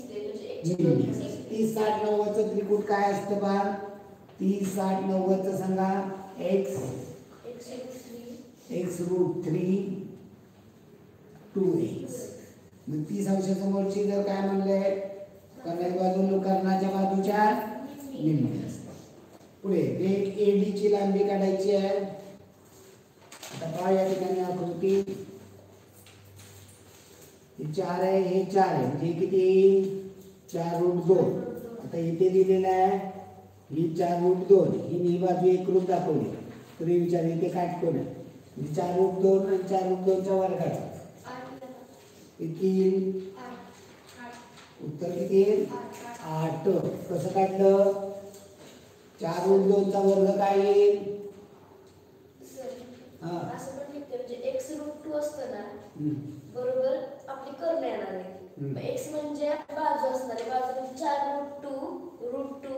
60 90 चं त्रिकोण काय असतं बा 30 60 90 चं सांगा x √3 2x. मग 30 अंश समोरची जर काय म्हणले कर्णाच्या बाजू कर्णाच्या बाजूच्या निम्मे असतात. पुढे एडी ची लांबी काढायची आहे. आता पहा या ठिकाणी आकृती हे 4 आहे हे 4 आहे म्हणजे किती 4√2. आता इथे दिलेलं आहे ही 4√2 ही बाजू एकरूप दाखवली तरी विचार इथे काटकोन आहे म्हणजे 4√2 आणि 4√2 चा वर्गाचा किती उत्तर किती 8. कसं काढलं 4√2 चा वर्ग काय येईल असं पण लिहिते म्हणजे x√2 असतं ना बरोबर आपली कर्ण येणार आहे. x म्हणजे बाजू असणार आहे बाजू म्हणजे 4√2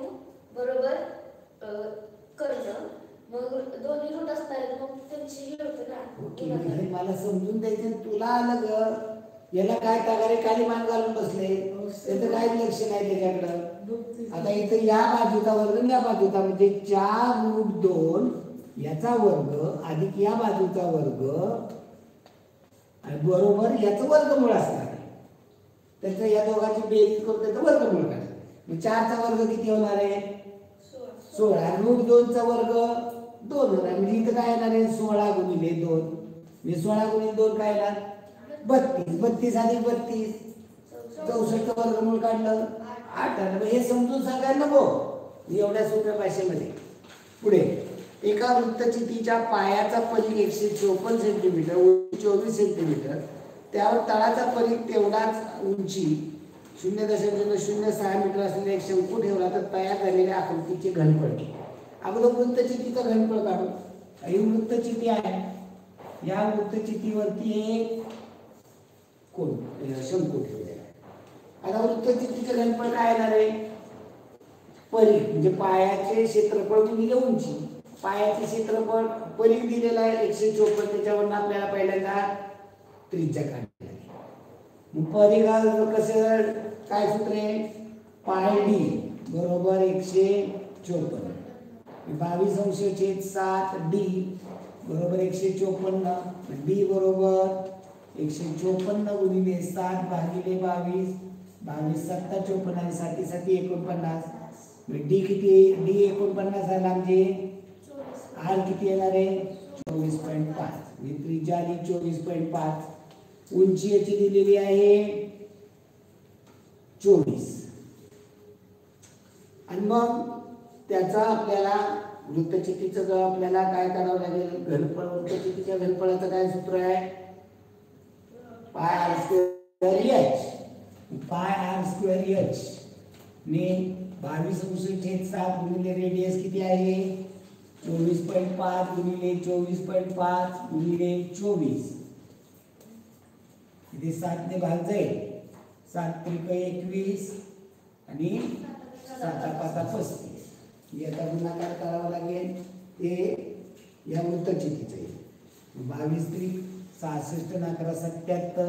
बरोबर कर्ण मग दोन्ही रूट असणार आहेत मग त्यांची हे होतं ना. मला समजून द्यायचं तुला आलं ग याला काय तागारे खाली मान घालून बसले त्याचं काय लक्ष नाही त्याच्याकडं. आता इथं या बाजूचा वर्ग या बाजूचा म्हणजे 4√2 याचा वर्ग अधिक या बाजूचा वर्ग आणि बरोबर याचं वर्गमूळ असणार आहे. त्याचं या दोघांची बेरीज करून त्याचं वर्गमूळ काढायचं. मग 4 चा वर्ग किती होणार आहे 16. √2 चा वर्ग 2 होणार म्हणजे इथं काय येणार आहे 16 गुणिले 2 म्हणजे 16 गुणिले 2 काय येणार 32. 32 अधिक 32 64 वर्गमूळ काढलं 8 आलं. हे समजून सांगायला नको एवढ्या सोप्या भाषेमध्ये. पुढे एका वृत्तचितीच्या पायाचा परीघ 154 सेंटीमीटर उंची 24 सेंटीमीटर त्यावर तळाचा परीघ तेवढाच उंची 0.06 मीटर असलेला एक शंकू ठेवला तर तयार झालेल्या आकृतीचे घनफळ. अगोदर वृत्तचितीचं घनफळ काढू. ही वृत्तचिती आहे या वृत्तचितीवरती एक कोण शंकू ठेवलेला आहे. आता वृत्तचितीचं घनफळ काय येणार आहे परीघ म्हणजे पायाचे क्षेत्रफळ गुणिले उंची. पायाचे क्षेत्रफळ परीघ दिलेला आहे 154 त्याच्यावरून आपल्याला पहिल्यांदा त्रिज्या काढायची आहे. मग परिघाचं कसं काय सूत्र आहे पाय डी बरोबर 154 22 अंश छेद 7 डी बरोबर 154 डी बरोबर 154 गुणिले 7 भागिले 22 22 7 54 आणि 7 7 49 डी किती डी 49 आला म्हणजे आर किती येणार आहे 24.5 त्रिज्या आली 24.5 उंची याची दिलेली आहे 24 आणि मग त्याचा आपल्याला वृत्तचितीचं आपल्याला काय करावं लागेल घनफळ वृत्तचितीच्या घनफळाचं काय सूत्र आहे pi r square h pi r square h ने 22 अंश छेद 7 गुणिले रेडियस किती आहे 24.5 गुणिले 24.5 गुणिले 24 इथे 7 ने भाग जाईल 7 त्रिक 21 आणि 7 5 35 याचा गुणाकार करावा लागेल ते या वृत्तचितीचे 22 त्रिक 66 नाकरा 77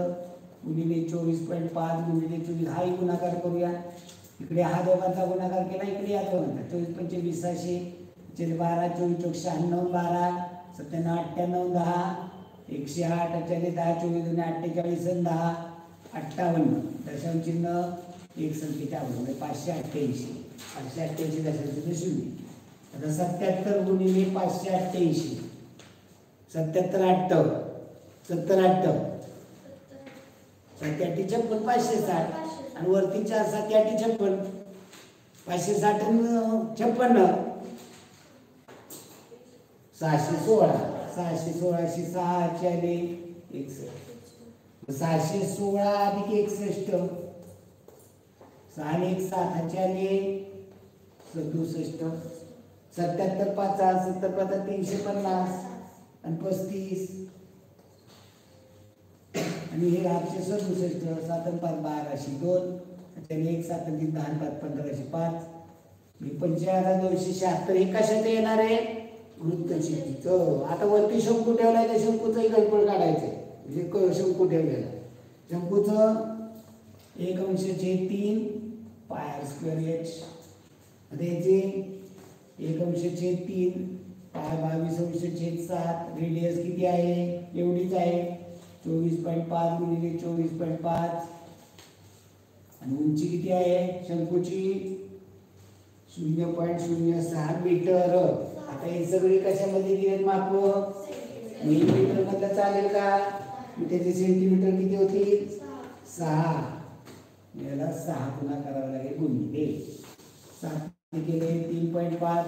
गुणिले 24.5 गुणिले 24 हाही गुणाकार करूया. इकडे हा दोघांचा गुणाकार केला इकडे या दोघांचा 24 25 600 चल 12 24 चौक 96 12 97 98 10 108 चले 10 24 2 48 आणि 10 58 दशांश चिन्ह एक संख्येच्या अगोदर 588 588 दशांश चिन्ह शून्य. आता 77 गुणिले 588 77 8 70 8 7 56 560 आणि वरती 4 7 56 560 56 616 616 6 आले 61 616 अधिक 61 6 आणि 1 7 आले 67 77 5 70 5 350 आणि 35 आणि हे 867 7 5 1202 त्याने 1 7 3 10 5 1505 25276 हे कशाचं येणार आहे वृत्तचित्राचं. आता वरती शंकू ठेवलाय त्या शंकूचंही गणपण काढायचंय म्हणजे शंकू ठेवलेला शंकूचं 1/3 पाय स्क्वेअर एच आता याचे 1/3 पाय 22/7 रेडियस किती आहे एवढीच आहे 24.5 गुणिले 24.5 आणि उंची किती आहे शंकूची 0.06 मीटर. आता हे सगळे कशामध्ये दिलेत माप मिलीमीटर मधलं चालेल का त्याचे सेंटीमीटर किती होतील 6 याला 6 पुन्हा करावं लागेल गुणिले 7 केले 3.5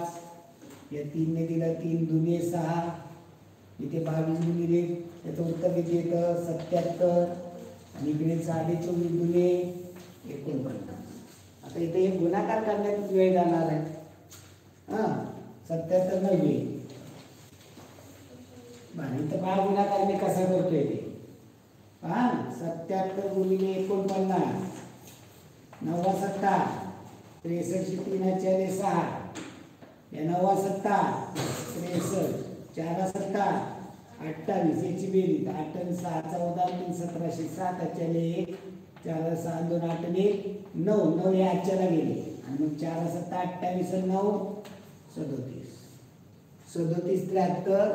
या 3 ने दिला 3 दुने 6 इथे 22 गुणिले त्याचं उत्तर किती येतं 77 आणि इकडे 24 दुने 49. आता इथे हे गुणाकार करण्यात वेळ जाणार आहे 77 नव्हे इथं पहा गुणाकार मी कसा करतोय ते 77 गुणिले 49 9 7 63 3 4 6 या 9 7 63 4 7 28 याची बेरीज 8 आणि 6 14 3 1707 आजच्याले 1 4 6 2 8 आणि 9 9 हे आजच्याला गेले आणि मग 4 7 28 आणि 9 37 37 73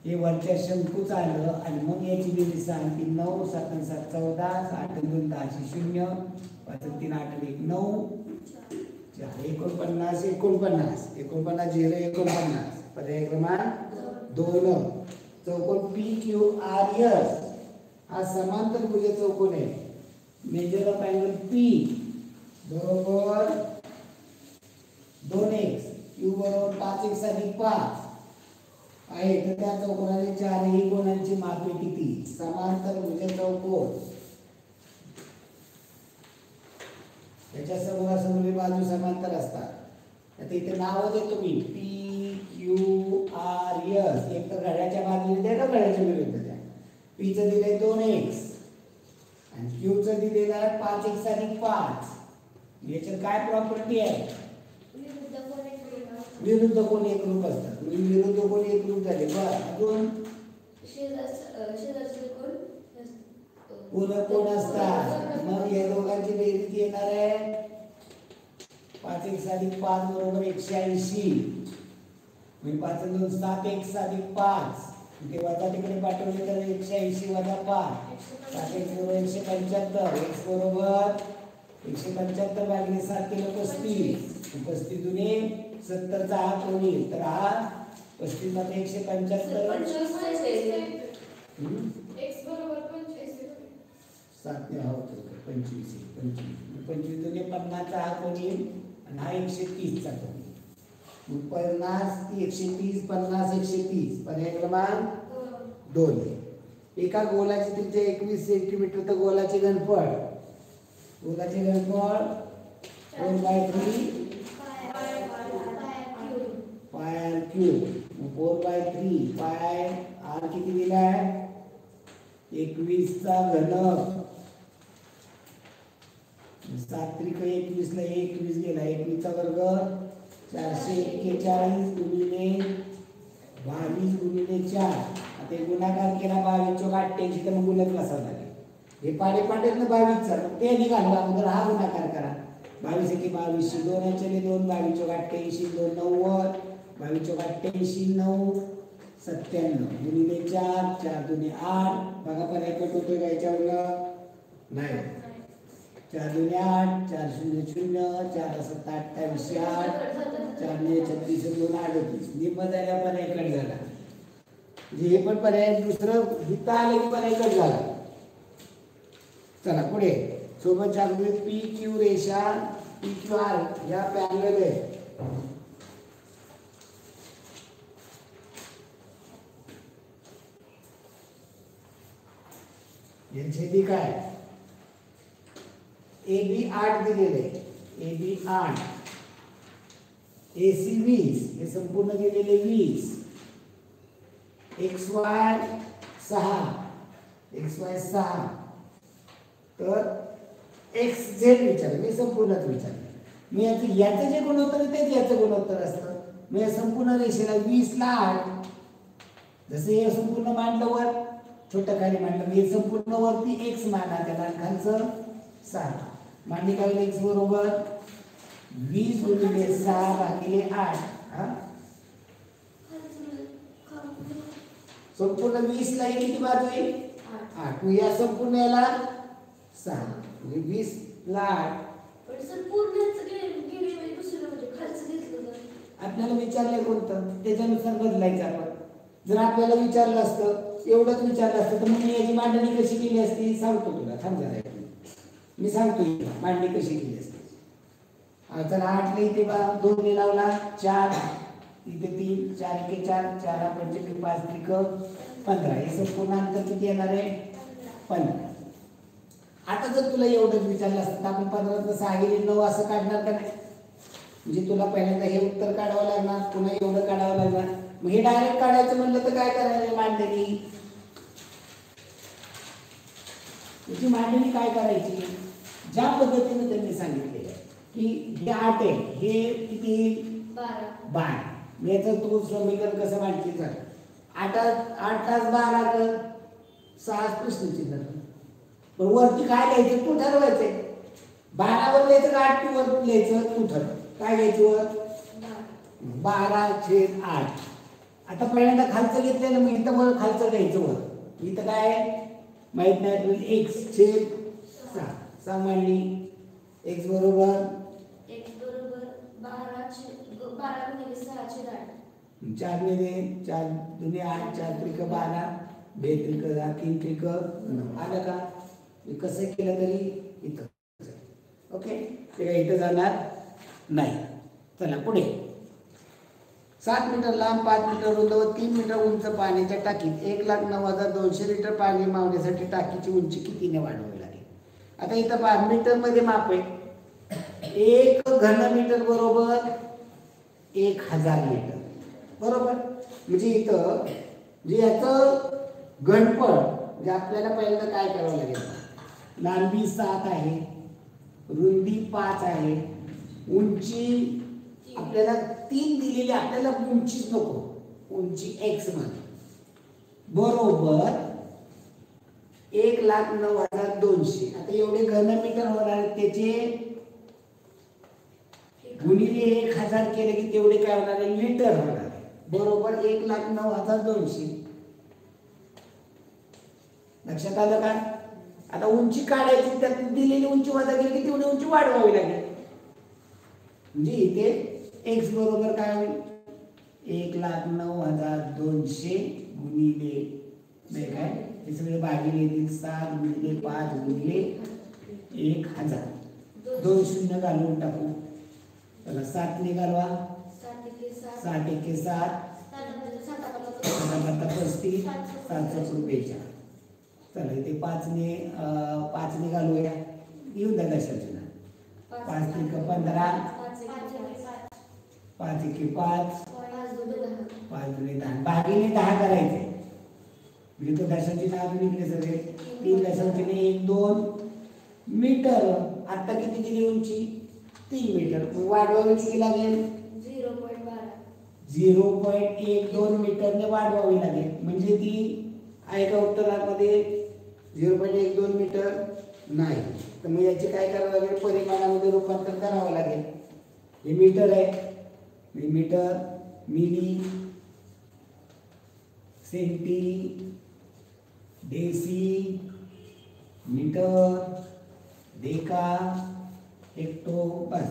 हे वरच्या शंकूच आलं आणि मग याची बेरीज 6 3 9 7 7 14 8 2 10 0 5 3 8 1 9 49 49 49 0 49 पर्याय क्रमांक 2 चौकोन पी क्यू आर एस हा समांतर भुज चौकोन आहे. मेजर ऑफ अँगल पी बरोबर 2x क्यू बरोबर 5x अधिक 5 आहे तर त्या चौकोनाचे चारही कोणांची मापे किती समांतर भुज चौकोन त्याच्या समोरासमोर बाजू समांतर असतात. आता इथे नाव देतो मी पी क्यू आर एस एक तर घड्याच्या बाजूने द्या का घड्याच्या विरुद्ध द्या. पी चं दिलंय 2x आणि क्यू चं दिलेलं आहे 5x अधिक 5 याच्यात काय प्रॉपर्टी आहे विरुद्ध कोण एकरूप असतात विरुद्ध कोण एकरूप झाले बरं अजून पूरक कोण असतात मग या दोघांची बेरीज येणार आहे 5x अधिक 5 बरोबर 180 म्हणजे 5 2 7x अधिक 5 ते वजा तिकडे पाठवले तर 180 वजा 5 7x बरोबर 175 x बरोबर 175 भागिले 7 केलं 35 35 दुने 70 चा हा कोण येईल तर हा 35 मध्ये 175 7 ने होतो 25 25 दुने 50 चा हा कोण येईल आणि हा 130 चा कोण येईल 50 130 50 130 पर्याय क्रमांक 2 एका गोलाची त्रिज्या 21 सेंटीमीटर तर गोलाचे घनफळ 4/3 पाय आर क्यूब 4/3 पाय आर किती दिलाय 21 चा घन 7 त्रिक 21 ला 21 गेला 21 चा वर्ग 441 गुणिले 22 गुणिले 4 आता गुणाकार केला 22 चौक 88 तर मग गुणक बसावं लागेल हे पाडेपाडेत ना 22 चा ते निघाला अगोदर हा गुणाकार करा 22 एके 22 2 चले 2 22 चौक 88 2 90 22 चौक 88, 9 97 गुणिले 4, 4 दुने 8. बघा पर्याय कट होतोय का याच्यावरनं? नाही. 4 दुने 8, 4 शून्य 0, 4 7 28 8, 4 ने 36 2 38. निम्म झाल्या पर्याय कट झाला. हे पण पर्याय दुसरं हित आले की पर्याय कट झाला. चला पुढे सोबत आकृती पी क्यू रेषा पी क्यू आर या पॅरलल आहे. यांचे काय ए बी 8 दिलेले आहे. ए बी 8, ए सी 20, हे संपूर्ण दिलेले 20, एक्स वाय 6, एक्स वाय 6. तर एक्स झेड विचार मी संपूर्णच विचारलं. मी याचं जे गुणोत्तर आहे तेच याचं गुणोत्तर असतं. मी या संपूर्ण रेषेला 20 ला 8, जसं हे संपूर्ण मांडलं वर छोटं खाली मांडलं, मी संपूर्ण वरती एक्स माना त्याला खालचं 6 मांडली काय एक्स बरोबर 20 गुणिले 6 भागिले 8. हा संपूर्ण 20 ला किती बाजू आहे 8. मग या संपूर्ण याला 6 म्हणजे 20 ला 8. आपल्याला विचारलंय कोणतं त्याच्यानुसार बदलायचं आपण. जर आपल्याला विचारलं असतं एवढंच विचारलं असतं तर मग मी याची मांडणी कशी केली असती सांगतो तुला. थांब जरा मी सांगतो मांडणी कशी केली असते. चला 8 ला इथे 2 ने लावला 4, इथे 3, 4 एके 4, 4 पंचमी 5 त्रिक 15. हे संपूर्ण अंतर किती येणार आहे 15. आता जर तुला एवढंच विचारलं असतं तर आपण 15 6 गेले 9 असं काढणार का नाही. म्हणजे तुला पहिल्यांदा हे उत्तर काढावं लागणार पुन्हा एवढं काढावं लागणार. मग हे डायरेक्ट काढायचं म्हणलं तर काय करायचं मांडणी. त्याची मांडणी काय करायची ज्या पद्धतीने त्यांनी सांगितलेलं आहे की हे 8 आहे हे किती 12. याचं तू समीकरण कसं मांडते झालं 8 तास 12 कर 6 प्रश्नचिन्ह. पण वरती काय लिहायचं तू ठरवायचंय. 12 वर लिहायचं का 8 वर लिहायचं तू ठरव. काय घ्यायचं वर 12/8. आता पहिल्यांदा खालचं घेतलेलं मग इथं वर खालचं घ्यायचं वर. इथं काय माहित नाही एक्स छेद 6 मांडली. एक्स बरोबर 4 ने दे 4 दुने 8, 4 त्रिक 12, 2 त्रिक 10, 3 त्रिक 9. आलं का. कसं केलं तरी इथं ओके. ते काय इथं जाणार नाही. चला पुढे 7 मीटर लांब 5 मीटर रुंद व 3 मीटर उंच पाण्याच्या टाकीत 1,09,200 लिटर पाणी मावण्यासाठी टाकीची उंची कितीने वाढवावी लागेल. आता इथं 5 मीटर मध्ये माप आहे. 1 घन मीटर बरोबर 1000 लिटर बरोबर. म्हणजे इथं जे याचं घनफळ म्हणजे आपल्याला पहिल्यांदा काय करावं लागेल. लांबी 7 आहे रुंदी 5 आहे उंची आपल्याला 3 दिलेली. आपल्याला उंचीच नको उंची x मध्ये बरोबर 1,09,200. आता एवढे घनमीटर होणार त्याचे गुणिले 1000 केले की तेवढे काय होणार आहे लिटर होणार आहे बरोबर 1,09,200. लक्षात आलं का. आता उंची काढायची त्यात दिलेली उंची वजा केली की तेवढी उंची वाढवावी लागेल. म्हणजे इथे x बरोबर काय होईल 1,09,200 गुणिले काय हे सगळे भागिले येतील 7 गुणिले 5 गुणिले 1000. 2 शून्य घालून टाकू. चला 7 ने घालवा 7 एके 7 35 7 रुपयाच्या. चला इथे 5 ने घालूया येऊन द्या दशाची 5 त्रिक 15 5 एके 5 5 दुने 10 भागिले 10 करायचे. म्हणजे तो दशाची नाव निघले सगळे 3 दशांची 1 2 मीटर. आता किती दिली उंची 3 मीटर. वाढवावी किती लागेल 0.12 मीटरने वाढवावी लागेल. म्हणजे ती आहे का उत्तरामध्ये 0.12 मीटर नाही. तर मग याची काय करावं लागेल परिमाणामध्ये रूपांतर करावं लागेल. हे मीटर आहे metre milli, centi, deci, metre, deca, hecto, बस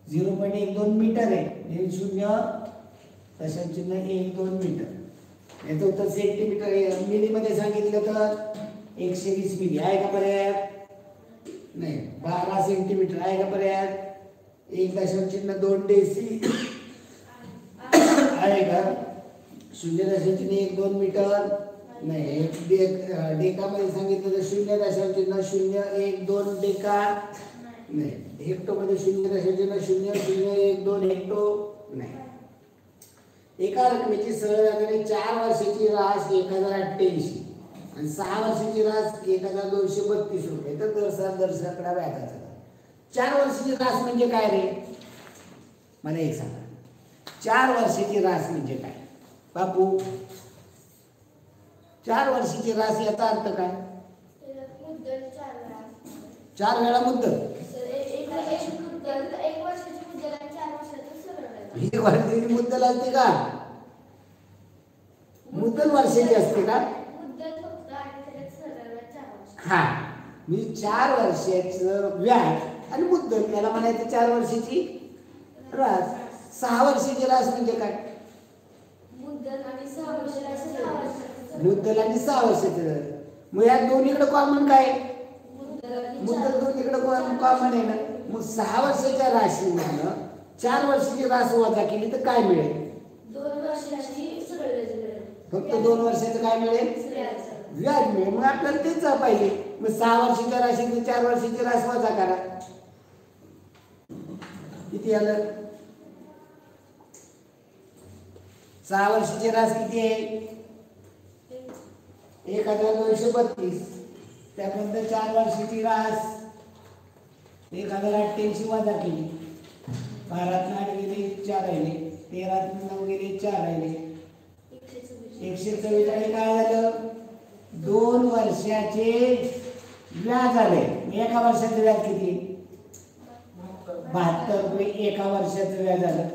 0.12 मीटर आहे. हे 0.12 मीटर. याचं उत्तर सेंटीमीटर. मिलीमध्ये सांगितलं तर 120 मिली आहे का पर्याय? नाही. 12 सेंटीमीटर आहे का पर्याय? 1.2 डेसी आहे का? 0.12 मीटर नाही. डेकामध्ये सांगितलं तर 0.012 डेका नाही. हेक्टोमध्ये 0.00012 हेक्टो नाही. एका रकमेची सरळ व्याजाने 4 वर्षाची रास 1088 आणि 6 वर्षाची रास 1232 रुपये. तर दरसाकडा व्याजाचा. 4 वर्षाची रास म्हणजे काय रे? मला एक सांगा. 4 वर्षाची रास म्हणजे काय बापू? 4 वर्षाची रास याचा अर्थ काय? 4 वेळा मुद्दल. ही वर्षाची मुद्दल असते का? मुद्दल वर्षाची असते का? हा. मी 4 वर्षाचं व्याज आणि मुद्दल त्याला म्हणायचं 4 वर्षाची रास. 6 वर्षाची रास म्हणजे काय? मुद्दल आणि 6 वर्षाचं. मग या दोन्हीकडे कॉमन काय? मुद्दल दोन्हीकडे कॉमन आहे ना. मग 6 वर्षाच्या राशीमधनं 4 वर्षाची रास वजा केली तर काय मिळेल? 2 वर्षाची सरळ व्याज मिळेल. फक्त 2 वर्षाचं काय मिळेल? व्याज मिळेल. मग आपल्याला तेच पाहिजे. मग 6 वर्षाच्या राशीतून 4 वर्षाची रास वजा करा. किती आलं? 6 वर्षाची रास किती आहे? 1232. त्यानंतर 4 वर्षाची रास 1088 वजा केली. 12 8 गेले 4 राहिले. 13 9 गेले 4 राहिले. 144 काय झालं? 2 वर्षाचे व्याज आले. एका वर्षाचं व्याज किती? 72 रुपये एका वर्षाचं व्याज आलं.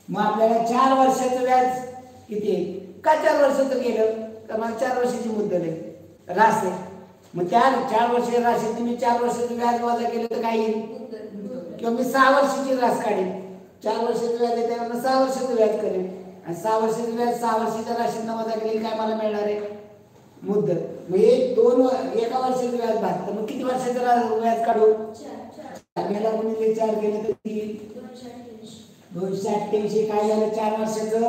मग आपल्याला 4 वर्षाचं व्याज किती आहे? का 4 वर्षाचं केलं? कारण 4 वर्षाची मुद्दल आहे, रास आहे. मग त्या 4 वर्षाच्या राशीत तुम्ही 4 वर्षाचं व्याज वजा केलं तर काय येईल? किंवा मी 6 वर्षाची रास काढेन. 4 वर्षाचं व्याज आहे त्यामुळे 6 वर्षाचं व्याज करेन. आणि 6 वर्षाचं व्याज 6 वर्षाच्या राशीतनं वजा केले काय मला मिळणार आहे? मुद्दल. मग हे एका वर्षाचं व्याज 72. मग किती वर्षाचं व्याज काढू? 4 गुणिले 4 केलं तर 288. काय झालं? 4 वर्षाचं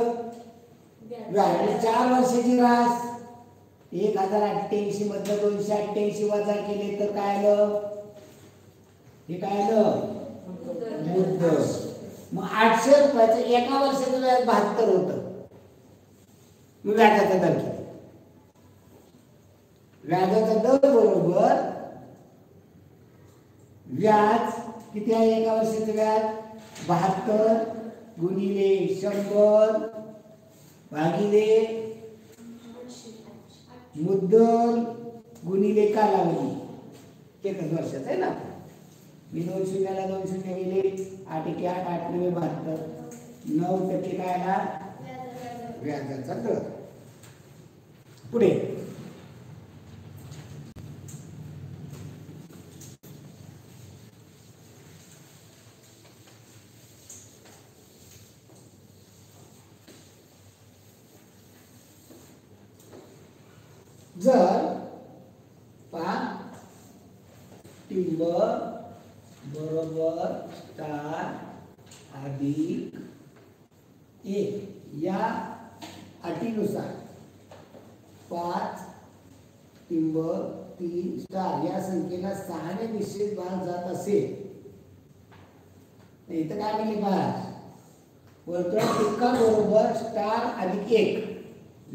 व्याज. 4 वर्षाची रास 1088 मधलं 288 वजा केले तर काय आलं? हे काय आलं? मुद्दल. मग 800 रुपयाचं एका वर्षाचं व्याज 72 होतं. मग व्याजाचा दर किती? व्याजाचा दर बरोबर व्याज किती आहे? एका वर्षाचं व्याज 72 गुणिले 100 भागिले मुद्दल गुणिले कालावधी. एकच वर्षाचं आहे ना. मी 2 शून्याला 2 शून्य गेले. 8 1 8 8 9 72. 9% काय आला? व्याजाचा दर. पुढे जर टिंब बरोबर स्टार अधिक 1 या अटीनुसार 5 टिंब 3 स्टार या संख्येला 6 ने निश्चित भाग जात असेल इथं काय म्हणले? भाग वर्तुळात टिक्का बरोबर स्टार अधिक 1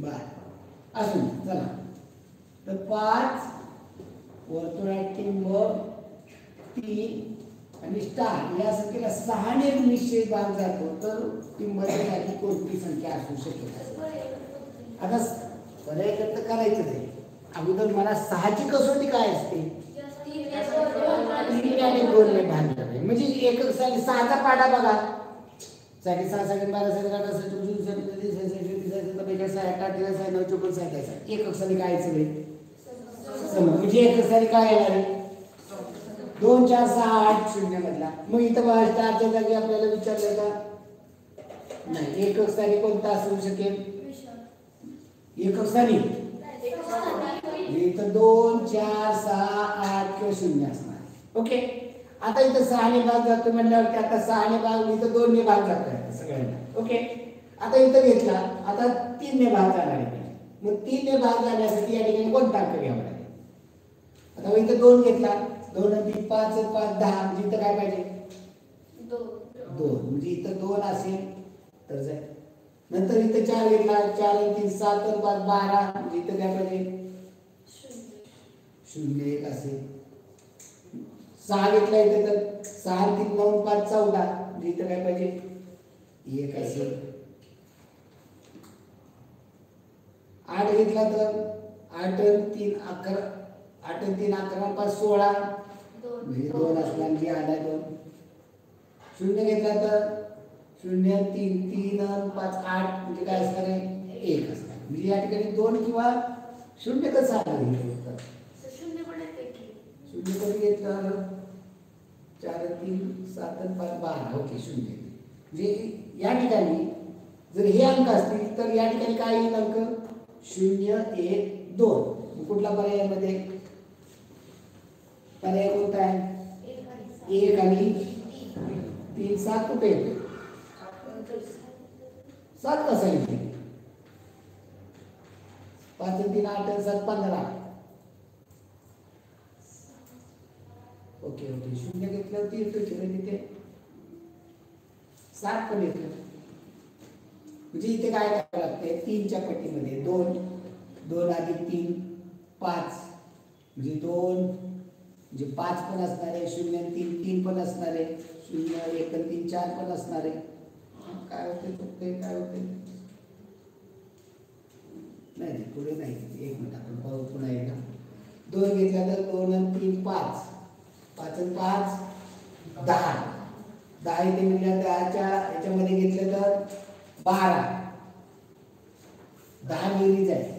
बार असून चला तर 5 वर्तुळात टिंब 3 आणि स्टार या संख्येला 6 ने निश्चित भाग जातो तर टिंबाची कोणती संख्या असू शकेल? आता पर्याय तर करायचं आहे. अगोदर मला 6 ची कसोटी काय असते? 3 आणि 2 ने भाग करायचे. म्हणजे एकक 6चा पाढा बघा. साठी 6 second 12 second 18 second 20 second 30 second 30 second 45 60 13 9 54 57 एक अक्षराने काय सगळे समज म्हणजे एक अक्षराने काय येणार आहे 2 4 6 8 0 मधला मग इथं बघा स्टारच्या जागी आपल्याला विचारलं का नाही एक अक्षराने कोणता असू शकेल एक अक्षराने इथं 2 4 6 8 किंवा 0 असणार ओके आता इथं 6 ने भाग जातो म्हणल्यावर आता 6 ने भाग इथं 2 ने भाग जातोय सगळ्यांना ओके आता इथं घेतला आता 3 ने भाग जाणार आहे मग 3 ने भाग जाण्यासाठी या ठिकाणी कोणता अंक घ्यावा लागेल आता इथं 2 घेतला 2 आणि 3 5 5 10 म्हणजे इथं काय पाहिजे 2 म्हणजे इथं 2 असेल तर जाईल नंतर इथं 4 घेतला 4 आणि 3 7 आणि 5 12 म्हणजे इथं काय पाहिजे 0 1 असेल 6 घेतला इथे तर 6 3 9 5 14 म्हणजे इथं काय पाहिजे 1 असेल 8 घेतला तर 8 3 11 8 3 11 5 16 म्हणजे 2 असला म्हणजे आला 2 0 घेतला तर 0 3 3 5 8 म्हणजे काय असणार आहे 1 असणार म्हणजे या ठिकाणी 2 किंवा 0 कसं आलं शून्य कधी घेतलं 4 3 7 5 12 ओके 0 म्हणजे या ठिकाणी जर हे अंक असतील तर या ठिकाणी काय येईल अंक 0 1 2 कुठला पर्याय मध्ये पर्याय कोणता आहे 1 आणि 3 7 कुठे येतो 7 कसा येते 5 3 8 7 15 ओके ओके 0 घेतल्यावरती येतो तिथे 7 पण येतो म्हणजे इथे काय करावं लागते 3 च्या पट्टीमध्ये 2 2 अधिक 3 5 म्हणजे 2 म्हणजे 5 पण असणार आहे 0 आणि 3 3 पण असणार आहे 0 1 आणि 3 4 पण असणार आहे काय होते काय होते नाही पुढे नाही 1 मिनिट आपण पाहू पुन्हा एकदा 2 घेतला तर 2 आणि 3 5 5 आणि 5 10 10 इथे म्हणजे 10च्या याच्यामध्ये घेतलं तर 12 10 बेरीज आहे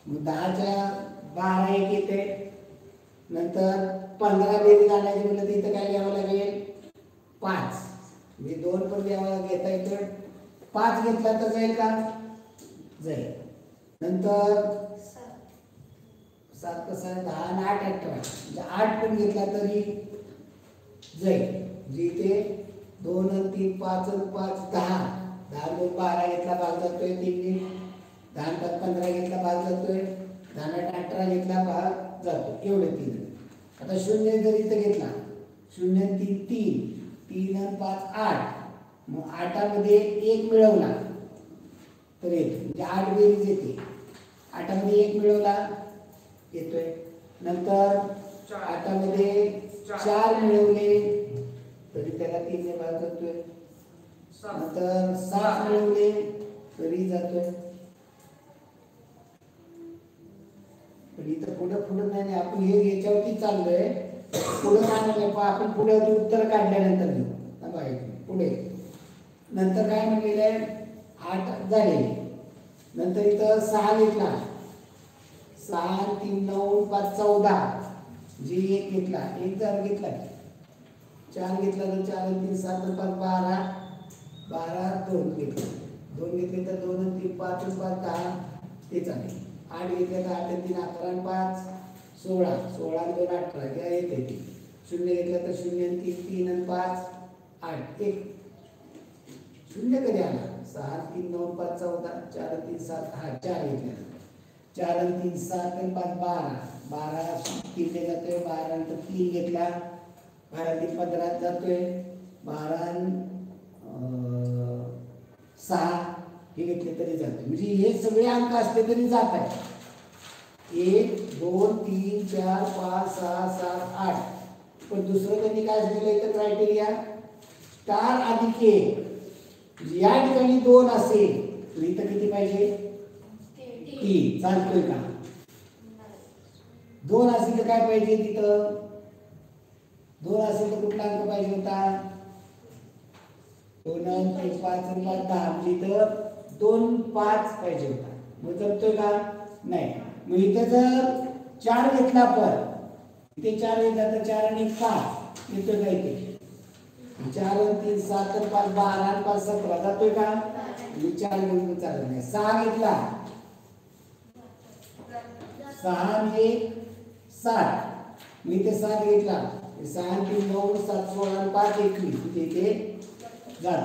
मग 10च्या 12 एक येते नंतर 15 बेरीज आणायची म्हणलं तर इथं काय घ्यावं लागेल 5 म्हणजे 2 पण घेता येतो 5 घेतला तर जाईल का जाईल नंतर 7 कसं 10 आणि 8 18 म्हणजे 8 पण घेतला तरी जाईल म्हणजे इथे 2 आणि 3 5 आणि 5 10 10 2 12 घेतला भाग जातोय 3 ने 10 5 15 घेतला भाग जातोय 10 8 18 घेतला भाग जातो एवढे 3 आता 0 जर इथं घेतला 0 आणि 3 3 3 आणि 5 8 मग 8 मध्ये 1 मिळवला तर येतो म्हणजे 8 बेरीज येते 8 मध्ये 1 मिळवला येतोय नंतर 8 मध्ये 4 मिळवले तरी त्याला 3 ने भाग जातोय नंतर 7 मिळवले तरी जातोय पण इथं पुढे नाही आपण हे याच्यावरती चाललोय पुढे नाही आपण पुढे उत्तर काढल्यानंतर घेऊ पुढे नंतर काय म्हणलेलं आहे 8 झाले नंतर इथं 6 घेतला 6 3 9 5 14 जी 1 घेतला 1 जर घेतला 4 घेतला तर 4 आणि 3 7 5 12 12 2 घेतला 2 घेतले तर 2 आणि 3 5 आणि 5 10 ते चालेल 8 घेतले तर 8 आणि 3 11 आणि 5 16 16 आणि 2 18 किंवा येते ते 0 घेतलं तर 0 आणि 3 3 आणि 5 8 1 0 कधी आला 6 3 9 5 14 4 आणि 3 7 हा 4 घेतले 4 आणि 3 7 आणि 5 12 12 3 ने जातोय 12 नंतर 3 घेतला 12 3 15 जातोय 12 आणि 6 हे घेतले तरी जाते म्हणजे हे सगळे अंक असले तरी जात आहे 1 2 3 4 5 6 7 8 पण दुसरं त्यांनी काय दिलं इथं क्रायटेरिया स्टार अधिक 1 या ठिकाणी 2 असेल तर इथं किती पाहिजे 3 चालतोय का 2 असेल तर काय पाहिजे तिथं 2 असेल तर कुठला अंक पाहिजे होता 2 आणि 3 5 आणि 5 10 म्हणजे इथं 2 5 पाहिजे होता. मग जमतोय का नाही. मग इथे जर 4 घेतला आपण इथे 4 घेतला तर 4 आणि 5 येतोय का इथे 4 आणि 3 7 आणि 5 12 आणि 5 17 जातोय का. 4 घेऊन चालत नाही. 6 घेतला 6 आणि 1 7 मी इथे 7 घेतला 6 आणि 3 9 7 16 आणि 5 21 इथे जात.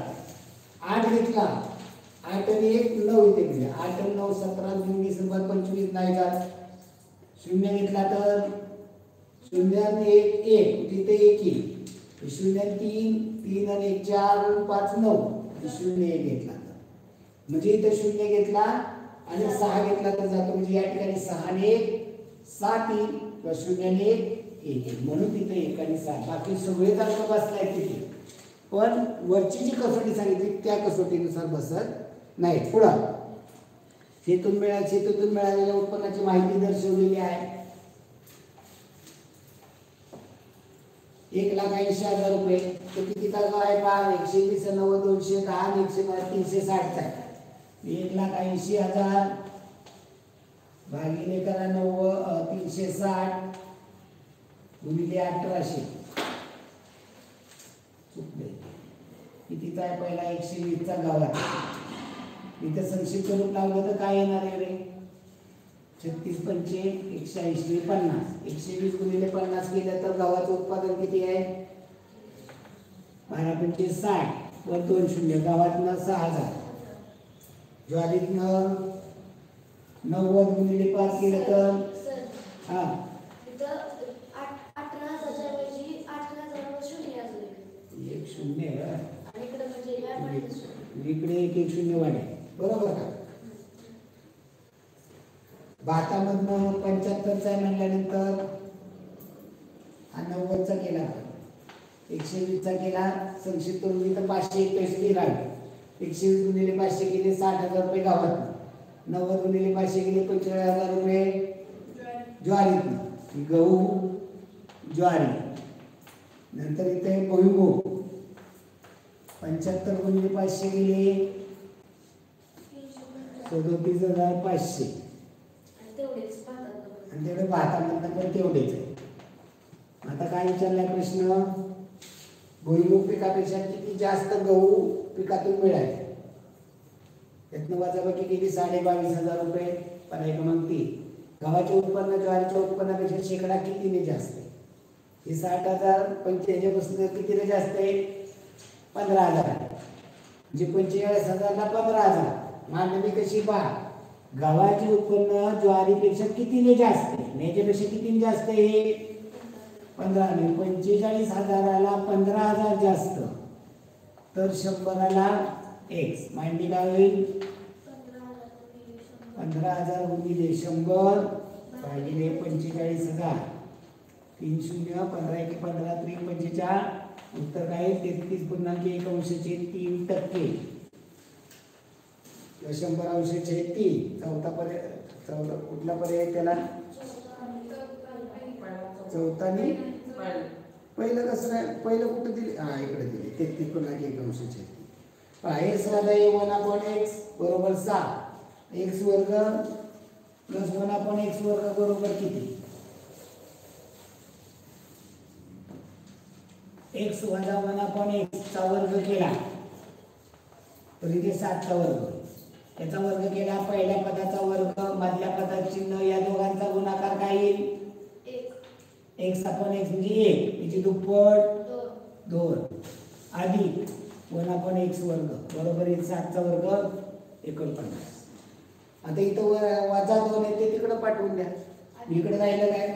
8 घेतला 8 आणि 1 9 इथे गेले 8 आणि 9 17 आणि 20 आणि 25 नाही जात. 0 घेतला तर 0 आणि 1 1 तिथे 1 येईल. 0 आणि 3 3 आणि 1 4 आणि 5 9 0 1 घेतला म्हणजे इथे 0 घेतला आणि 6 घेतला तर जातो म्हणजे या ठिकाणी 6 आणि 1 7 येईल किंवा 0 आणि 1 येईल म्हणून तिथे 1 आणि 7 बाकी सगळे जर बसलाय तिथे. पण वरची जी कसोटी सांगितली त्या कसोटीनुसार बसत नाही. पुढं शेतीतून मिळालेल्या उत्पन्नाची माहिती दर्शवलेली आहे. 1,80,000 रुपये तर कितीचा आहे पहा 120 90 210 आणि 360 आहे. 1,80,000 भागिले करा 360 गुणिले 1800 चुकले कितीचा आहे पहिला 120 चा गावात. इथं संक्षिप्त रूप लावलं तर काय येणार आहे रे 36 पंचे 180 50 120 गुणिले 50 केलं तर गव्हाचं उत्पादन किती आहे 12 पंचे 60 वर 2 शून्य गावातनं 6,000 ज्वारीतनं 90 गुणिले 5 केलं तर हा एक शून्य इकडे एक शून्य वाढे बरोबर का. भातामधनं 75चा आहे म्हणल्यानंतर हा 90चा केला 120चा केला संक्षिप्त रूपी तर 561 राहिले. 120 गुणिले 500 केले 60,000 रुपये गावात 90 गुणिले 500 केले 45,000 रुपये ज्वारीत गहू ज्वारी. नंतर इथे भुईमूग 75 गुणिले 500 गेले 37,500 आणि तेवढे भातामधनं पण तेवढेच आहे. आता काय विचारलाय प्रश्न भुईमूग पिकापेक्षा किती जास्त गहू पिकातून मिळाले त्यातनं वजाबाकी केली 22,500 रुपये. पर्याय क्रमांक 3 गव्हाचे उत्पन्न ज्वारीच्या उत्पन्नापेक्षा शेकडा कितीने जास्त आहे. हे 60,000 ह्याच्यापासून कितीने जास्त आहे 15,000 म्हणजे 45,000 ला 15,000 मांडणी कशी पहा गव्हाचे उत्पन्न ज्वारीपेक्षा कितीने जास्त आहे याच्यापेक्षा कितीने जास्त आहे 15 ने 45,000ला 15,000 जास्त तर 100ला x मांडणी काय होईल 15,000 गुणिले 100 भागिले 45,000 3 शून्य 15 1 15 3 45 उत्तर काय 33.1% 100 अंशाचे 3 चौथा पर्याय कुठला पर्याय त्याला चौथानी पहिलं कसं आहे पहिलं कुठं दिले हा इकडे दिले 33.1% हे साधा a1/x बरोबर 7 x वर्ग प्लस 1/x वर्ग बरोबर किती x वजा 1/x चा वर्ग केला तर इथे 7 चा वर्ग त्याचा वर्ग केला पहिल्या पदाचा वर्ग मधल्या पदाचे चिन्ह या दोघांचा गुणाकार काय येईल x म्हणजे 1 याची दुप्पट 2 अधिक 1/x वर्ग बरोबर आहे 7 चा वर्ग 49. आता इथं वजा 2 येते तिकडे पाठवून द्या इकडे राहिलं काय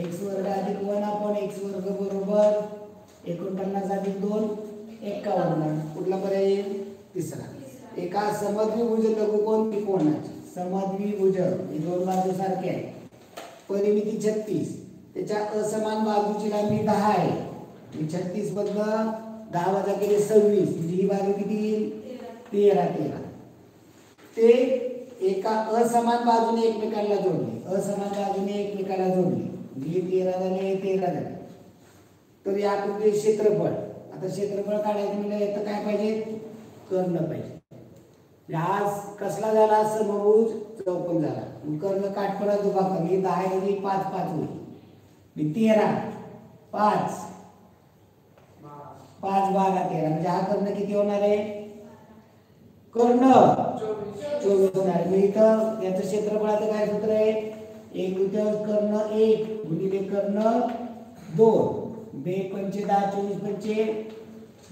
x वर्ग अधिक 1/x वर्ग बरोबर 49 अधिक 2 51. कुठला पर्याय येईल तिसरा. एका समद्विभुज लघुकोन त्रिकोणाची समद्विभुज ही दोन बाजू सारखे आहे परिमिती 36 त्याच्या असमान बाजूची लांबी 10 आहे 36 मधनं 10 वजा केले 26 म्हणजे ही बाजू किती येईल 13 ते एका असमान बाजूने एकमेकांना जोडले असमान बाजूने एकमेकांना जोडले म्हणजे 13 झाले 13 झाले तर या आकृतीचे क्षेत्रफळ आता क्षेत्रफळ काढायचं म्हणजे याचं काय पाहिजे कर्ण पाहिजे. हा कसला झाला? समभुज चौकोन झाला. कर्ण काटपणात उभा कमी 10 आणि 5 5 होईल. 13 5 5 12 13 म्हणजे हा कर्ण किती होणार आहे? कर्ण 24 होणार. मग इथं याचं क्षेत्रफळाचं काय सूत्र आहे? 1/2 कर्ण 1 गुणिले कर्ण 2 बे 5 10 24 5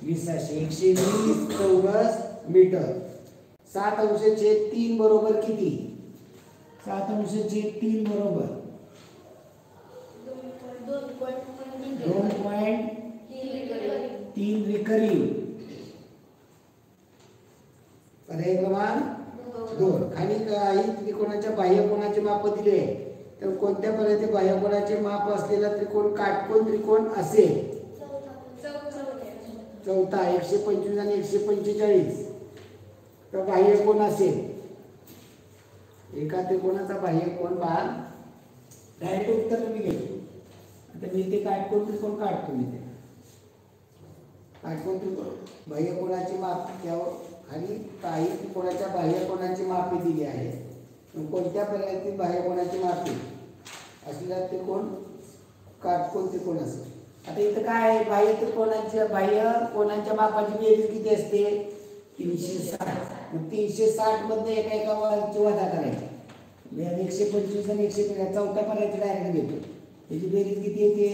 20 120 चौरस मीटर. 7/3 बरोबर किती? 7/3 बरोबर 2.3 रिकरिंग. पर्याय क्रमांक 2. खाली काही त्रिकोणाच्या बाह्यकोनाचे माप दिले आहे. तर कोणत्या पर्यायाचे बाह्यकोनाचे माप असलेला त्रिकोण काटकोन त्रिकोण असेल? चौथा 125 आणि 145 तर बाह्यकोन असेल. एका त्रिकोणाचा बाह्यकोन पहा. डायरेक्ट उत्तर तुम्ही घेतो. आता मी ते काटकोन त्रिकोण काढतो. मी ते काटकोन त्रिकोण बाह्यकोनाचे माप त्यावर खाली काही त्रिकोणाच्या बाह्यकोनाची मापे दिली आहे. कोणत्या पर्यायातील बाह्यकोनाची मापे असलेला त्रिकोण काटकोन त्रिकोण असेल. आता इथं काय आहे? बाह्य त्रिकोणाच्या बाह्य कोणाच्या मापाची बेरीज किती असते? 360. मग 360 मध्ये एका वरची वजा करायची. 125 आणि 150 चौथ्या पर्यायाची डायरेक्ट घेतो. त्याची बेरीज किती येते?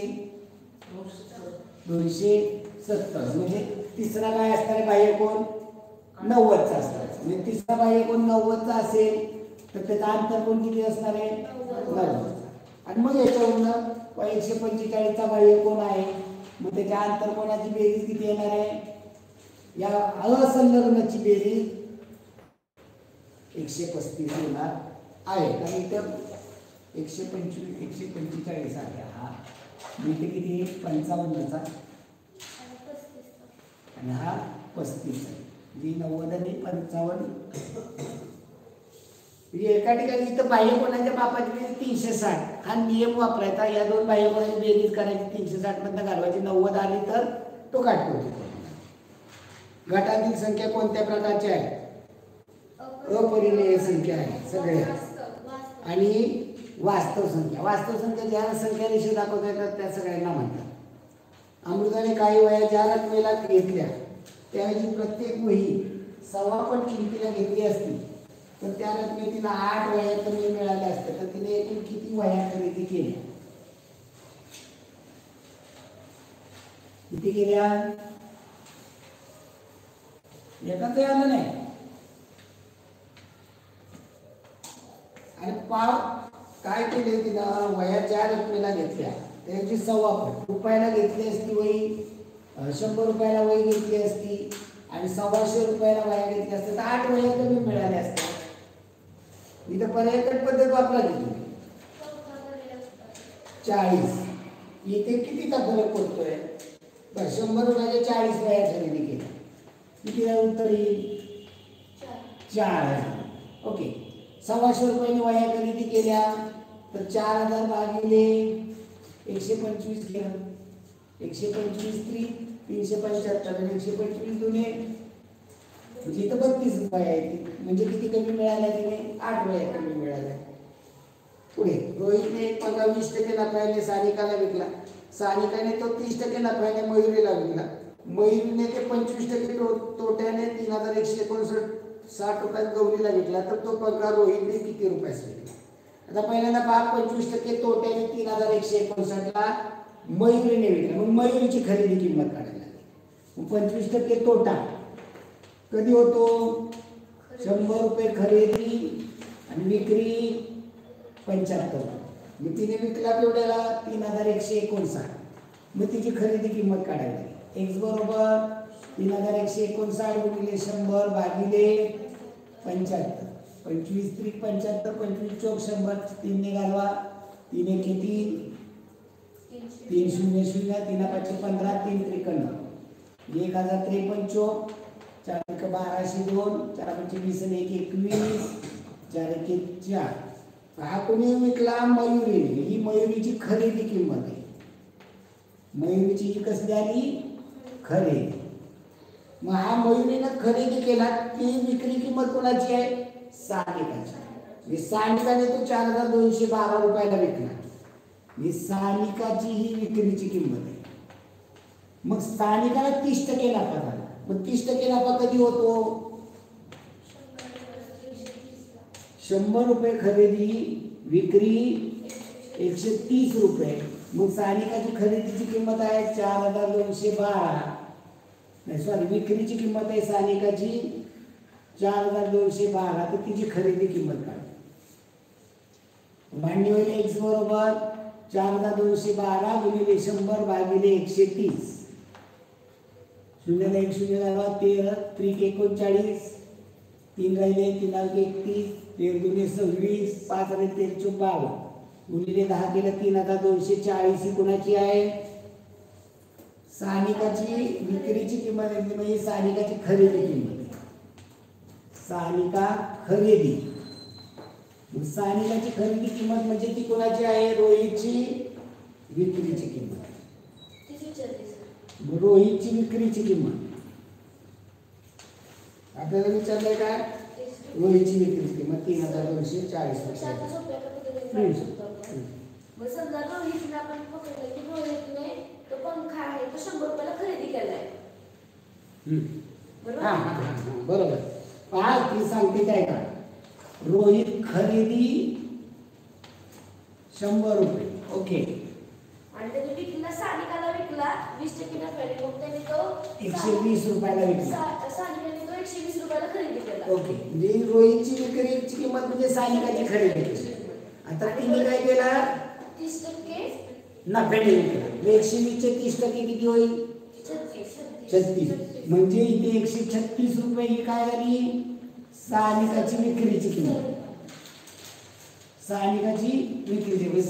270. म्हणजे तिसरा काय असणार आहे? बाह्यकोन 90चा असणार. म्हणजे तिसरा बाह्यकोन 90चा असेल तर त्याचा अंतरकोन किती असणार आहे? 90. आणि मग याच्यावरनं 145चा बाह्यकोन आहे. मग त्याच्या अंतरकोनाची बेरीज किती येणार आहे? या असंलग्नची बेरीज 135 होणार आहे. कारण इथं 125 145 आहे. हा इथे किती 55चा आणि हा 35 आहे. 90 आणि 55. म्हणजे एका ठिकाणी इथं बाह्यकोनाच्या मापाची बेरीज 360. हा नियम वापरायचा. या दोन बाह्यकोनाची बेरीज करायची. 360 मधनं घालवायची. 90 आली तर तो काटकोन. गटातील संख्या कोणत्या प्रकारची आहे? अपरिमेय संख्या आहे सगळ्या. आणि वास्तव संख्या. वास्तव संख्या ज्या संख्या रेषे दाखवता येतात त्या सगळ्यांना म्हणतात. अमृताने काही वह्या ज्या रकमेला घेतल्या त्याऐवजी प्रत्येक वही 1.25 किमतीला घेतली असती तर त्या रकमेत तिला 8 वह्या कमी मिळाल्या असत्या. तर तिने एकूण किती वह्या खरेदी केल्या? किती केल्या? एकाच आलं नाही. आणि काय केले तिनं? वह्या ज्या रकमेला घेतल्या त्याची 1.25 रुपयाला घेतली असती वही, 100 रुपयाला वही घेतली असती आणि 125 रुपयाला वह्या घेतली असते तर 8 वह्या कमी मिळाल्या असत्या. इथं पर्यायी पद्धत वापरा तुम्ही. 40. इथे कितीचा फरक पडतोय? 100 रुपयाच्या 40 वह्या खरेदी केल्या. किती उत्तर येईल? 4. ओके. 125 रुपयाने वह्या खरेदी केल्या तर 4000 भागिले 125 केलं. 125 375 आणि 125 दुने म्हणजे इथं 32 रुपये आहेत. म्हणजे किती कमी मिळाल्या तिने? 8 वह्या कमी मिळाल्या. पुढे रोहितने 20% नफ्याने सानिकाला विकला. सानिकाने तो 30% नफ्याने मयुरीला विकला. मयुरीने ते 25% तोट्याने 3159 रुपयात गौरीला विकला. तर तो पगार रोहितने किती रुपयास विकला? आता पहिल्यांदा पहा. 25% तोट्याने 3159ला मयुरीने विकला. मग मयुरीची खरेदी किंमत काढायला लागली. 25% तोटा कधी होतो? 100 रुपये खरेदी आणि विक्री 75. मग तिने विकला केवढ्याला? 3159. मग तिची खरेदी किंमत काढायला लागली. x बरोबर 3159 गुणिले 100 भागिले 75. 25 3 75 25 चौक 100 3 ने घालवा. 3 1 3 3 0 0 3 5 15 3 53 1053 चौक 4 1 1202 4 5 20 आणि 1 21 4 1 4. हा कोणी विकला? मयुरीने. ही मयुरीची खरेदी किंमत आहे. मयुरीची ही कसली आली? खरेदी. मग हा मयुरीनं खरेदी केला, ती विक्री किंमत कोणाची आहे? सानिकाची. मी सानिकाने तो 4212 रुपयाला विकला. मी सानिकाची ही विक्रीची किंमत आहे. मग सानिकाला 30% नफा झाला. मग 30% नफा कधी होतो? 100 रुपये खरेदी, विक्री 130 रुपये. मग सानिकाची खरेदीची किंमत आहे 4212. नाही सॉरी, विक्रीची किंमत आहे सानिकाची 4212. तर तिची खरेदी किंमत काय? भांडी होईल एक्स बरोबर 4212 गुणिले 100 भागिले 130. शून्याला 1 शून्य झाला 13 त्रिक 39. 3 राहिले 3 31. 13 दुने 26. 5 राहिले 13 52 गुणिले 10 केलं 3240. ही कोणाची आहे? सानिकाची विक्रीची किंमत आहे. म्हणजे सानिकाची खरेदी किंमत आहे. सानिका खरेदी. सानिकाची खरेदी किंमत म्हणजे ती कोणाची आहे? रोहितची विक्रीची किंमत. रोहितची विक्रीची किंमत आपल्याला विचारलंय काय? रोहितची विक्रीची किंमत 3240 मग समजा रोहितने आपण पकडलं की रोहितने तो पंखा आहे तो 100 रुपयाला खरेदी केलाय. बरोबर. पहा ती सांगते काय का? रोहित खरेदी 100 रुपये. ओके. आणि त्याने विकला, सानिकाला विकला 20% नफ्याने. मग त्याने तो 120 रुपयाला विकला. सानिकाने तो 120 रुपयाला खरेदी केला. ओके. म्हणजे रोहितची विक्रीची किंमत म्हणजे सानिकाची खरेदी केली. आता तिने काय केला? 30% नफ्याने विकला. 120 चे 30% किती होईल? 36. म्हणजे इथे 136 रुपये ही काय झाली? सानिकाची विक्रीची किंमत. सानिकाची विक्रीची म्हणजे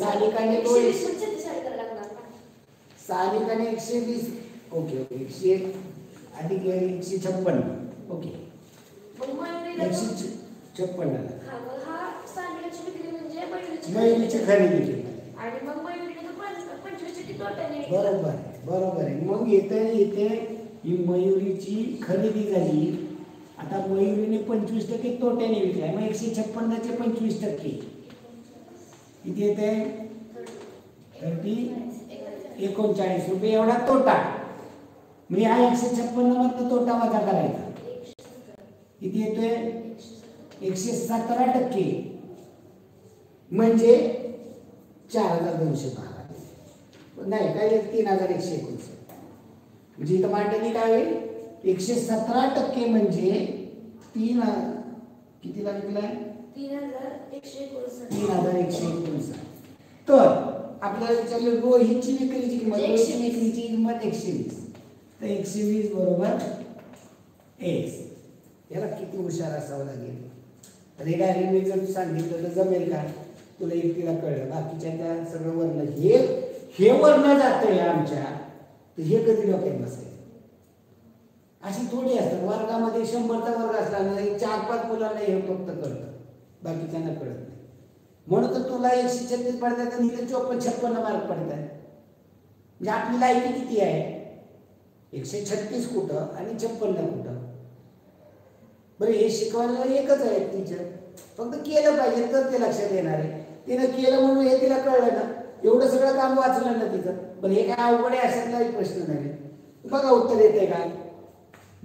सानिकाने 120. ओके ओके 101 अधिक 156. ओके 156 मयुरीची खरेदी केली. आणि मग मयुरीने 25% तोट्याने विकला. बरोबर आहे. मग इथे ही मयुरीची खरेदी झाली. आता मयुरीने 25% तोट्याने विकलाय. मग 156 चे 25% किती येते? 39 रुपये एवढा तोटा. म्हणजे हा 156 मधनं तोटा वजा करायचा. किती येतोय? 117%. म्हणजे 4212 नाही काय 3119. म्हणजे इथं मांडणी काय होईल? 117% म्हणजे 3 कितीला विकलाय? 3119. तर आपल्याला विचारलं रोहितची विक्रीची किंमत. रोहितची विक्रीची किंमत 120. तर 120 बरोबर एक्स. याला किती हुशार असावं लागेल? तर हे डायरेक्ट मी जर सांगितलं तर जमेल का? तुला एकटीला कळलं. बाकीच्या त्या सगळं वर्ण हे वर्ण जातं आमच्या. तर हे कधी डोक्यात बसायचं? अशी थोडी असतात. वर्गामध्ये 100चा वर्ग असला ना 4-5 मुलांना हे फक्त कळतं, बाकीच्यांना कळत नाही. म्हणून तर तुला 136 पडतात आणि इथे 54-56 मार्क पडतात. म्हणजे आपली लायकी किती आहे? 136 कुठं आणि 56 कुठं? बरं हे शिकवायला एकच आहे टीचर. फक्त केलं पाहिजे तर ते लक्षात येणार आहे. तिनं केलं म्हणून हे तिला कळलं ना. एवढं सगळं काम वाचलं ना तिचं. पण हे काय अवघड आहे अशातलाही प्रश्न नाही. बघा उत्तर येते काय?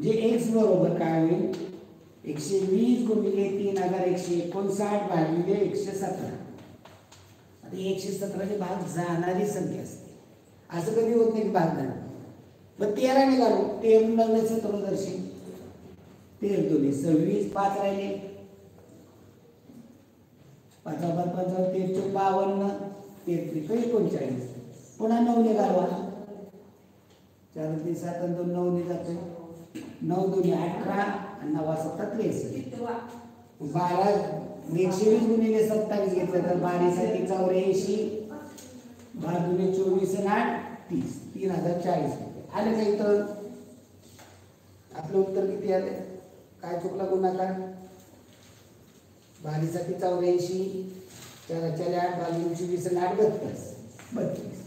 जे एक्स बरोबर काय होईल? 120 गुणिले 3159 भागिले 117. आता 117 भाग जाणारी संख्या असते. असं कधी होत नाही की भाग जाणार. मग 13 निघालो. 13 17 13 दोन्ही 26. 5 राहिले 5 5 5 13 52 13 39. पुन्हा 9 निघालो. 4 3 7 2 9 जातो. 9 2 18 आणि 9 7 63. 12 120 गुणिले 27 घेतलं तर 12 साठी 84. 12 गुणिले 24 आणि 8 30. 3040 रुपये आले का इथं? आपलं उत्तर किती आले? काय चुकला गुणाकार? 12 साठी 84. 4 4 8 12 24 आणि 8 32.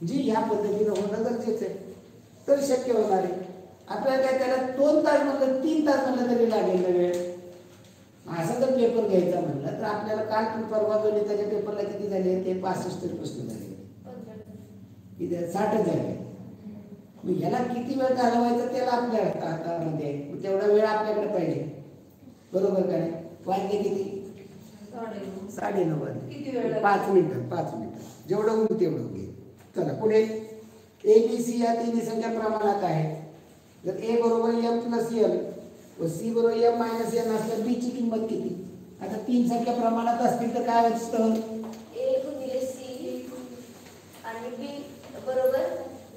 जी या पद्धतीने होणं गरजेचं आहे तर शक्य होणार आहे. आपल्याला काय त्याला 2 तास म्हणलं 3 तास म्हणलं तरी लागेल ना वेळ. असा जर पेपर घ्यायचा म्हणलं तर आपल्याला काल परवा गणिताच्या पेपरला किती झाले ते 65 प्रश्न झाले. किती 60 झाले. मग ह्याला किती वेळ घालवायचा त्याला आपल्या हातामध्ये आहे. तेवढा वेळ आपल्याकडे पाहिजे. बरोबर का नाही? वाजले किती? 9:30 वाजले. 5 मिनिटं जेवढं होईल तेवढं होईल. चला पुढे. ए बी सी या तिन्ही संख्या प्रमाणात आहे. जर ए बरोबर एम प्लस एन व सी बरोबर एम मायनस एन असल्यास बी ची किंमत किती? आता 3 संख्या प्रमाणात असतील तर काय असतं? ए गुणिले सी आणि बी बरोबर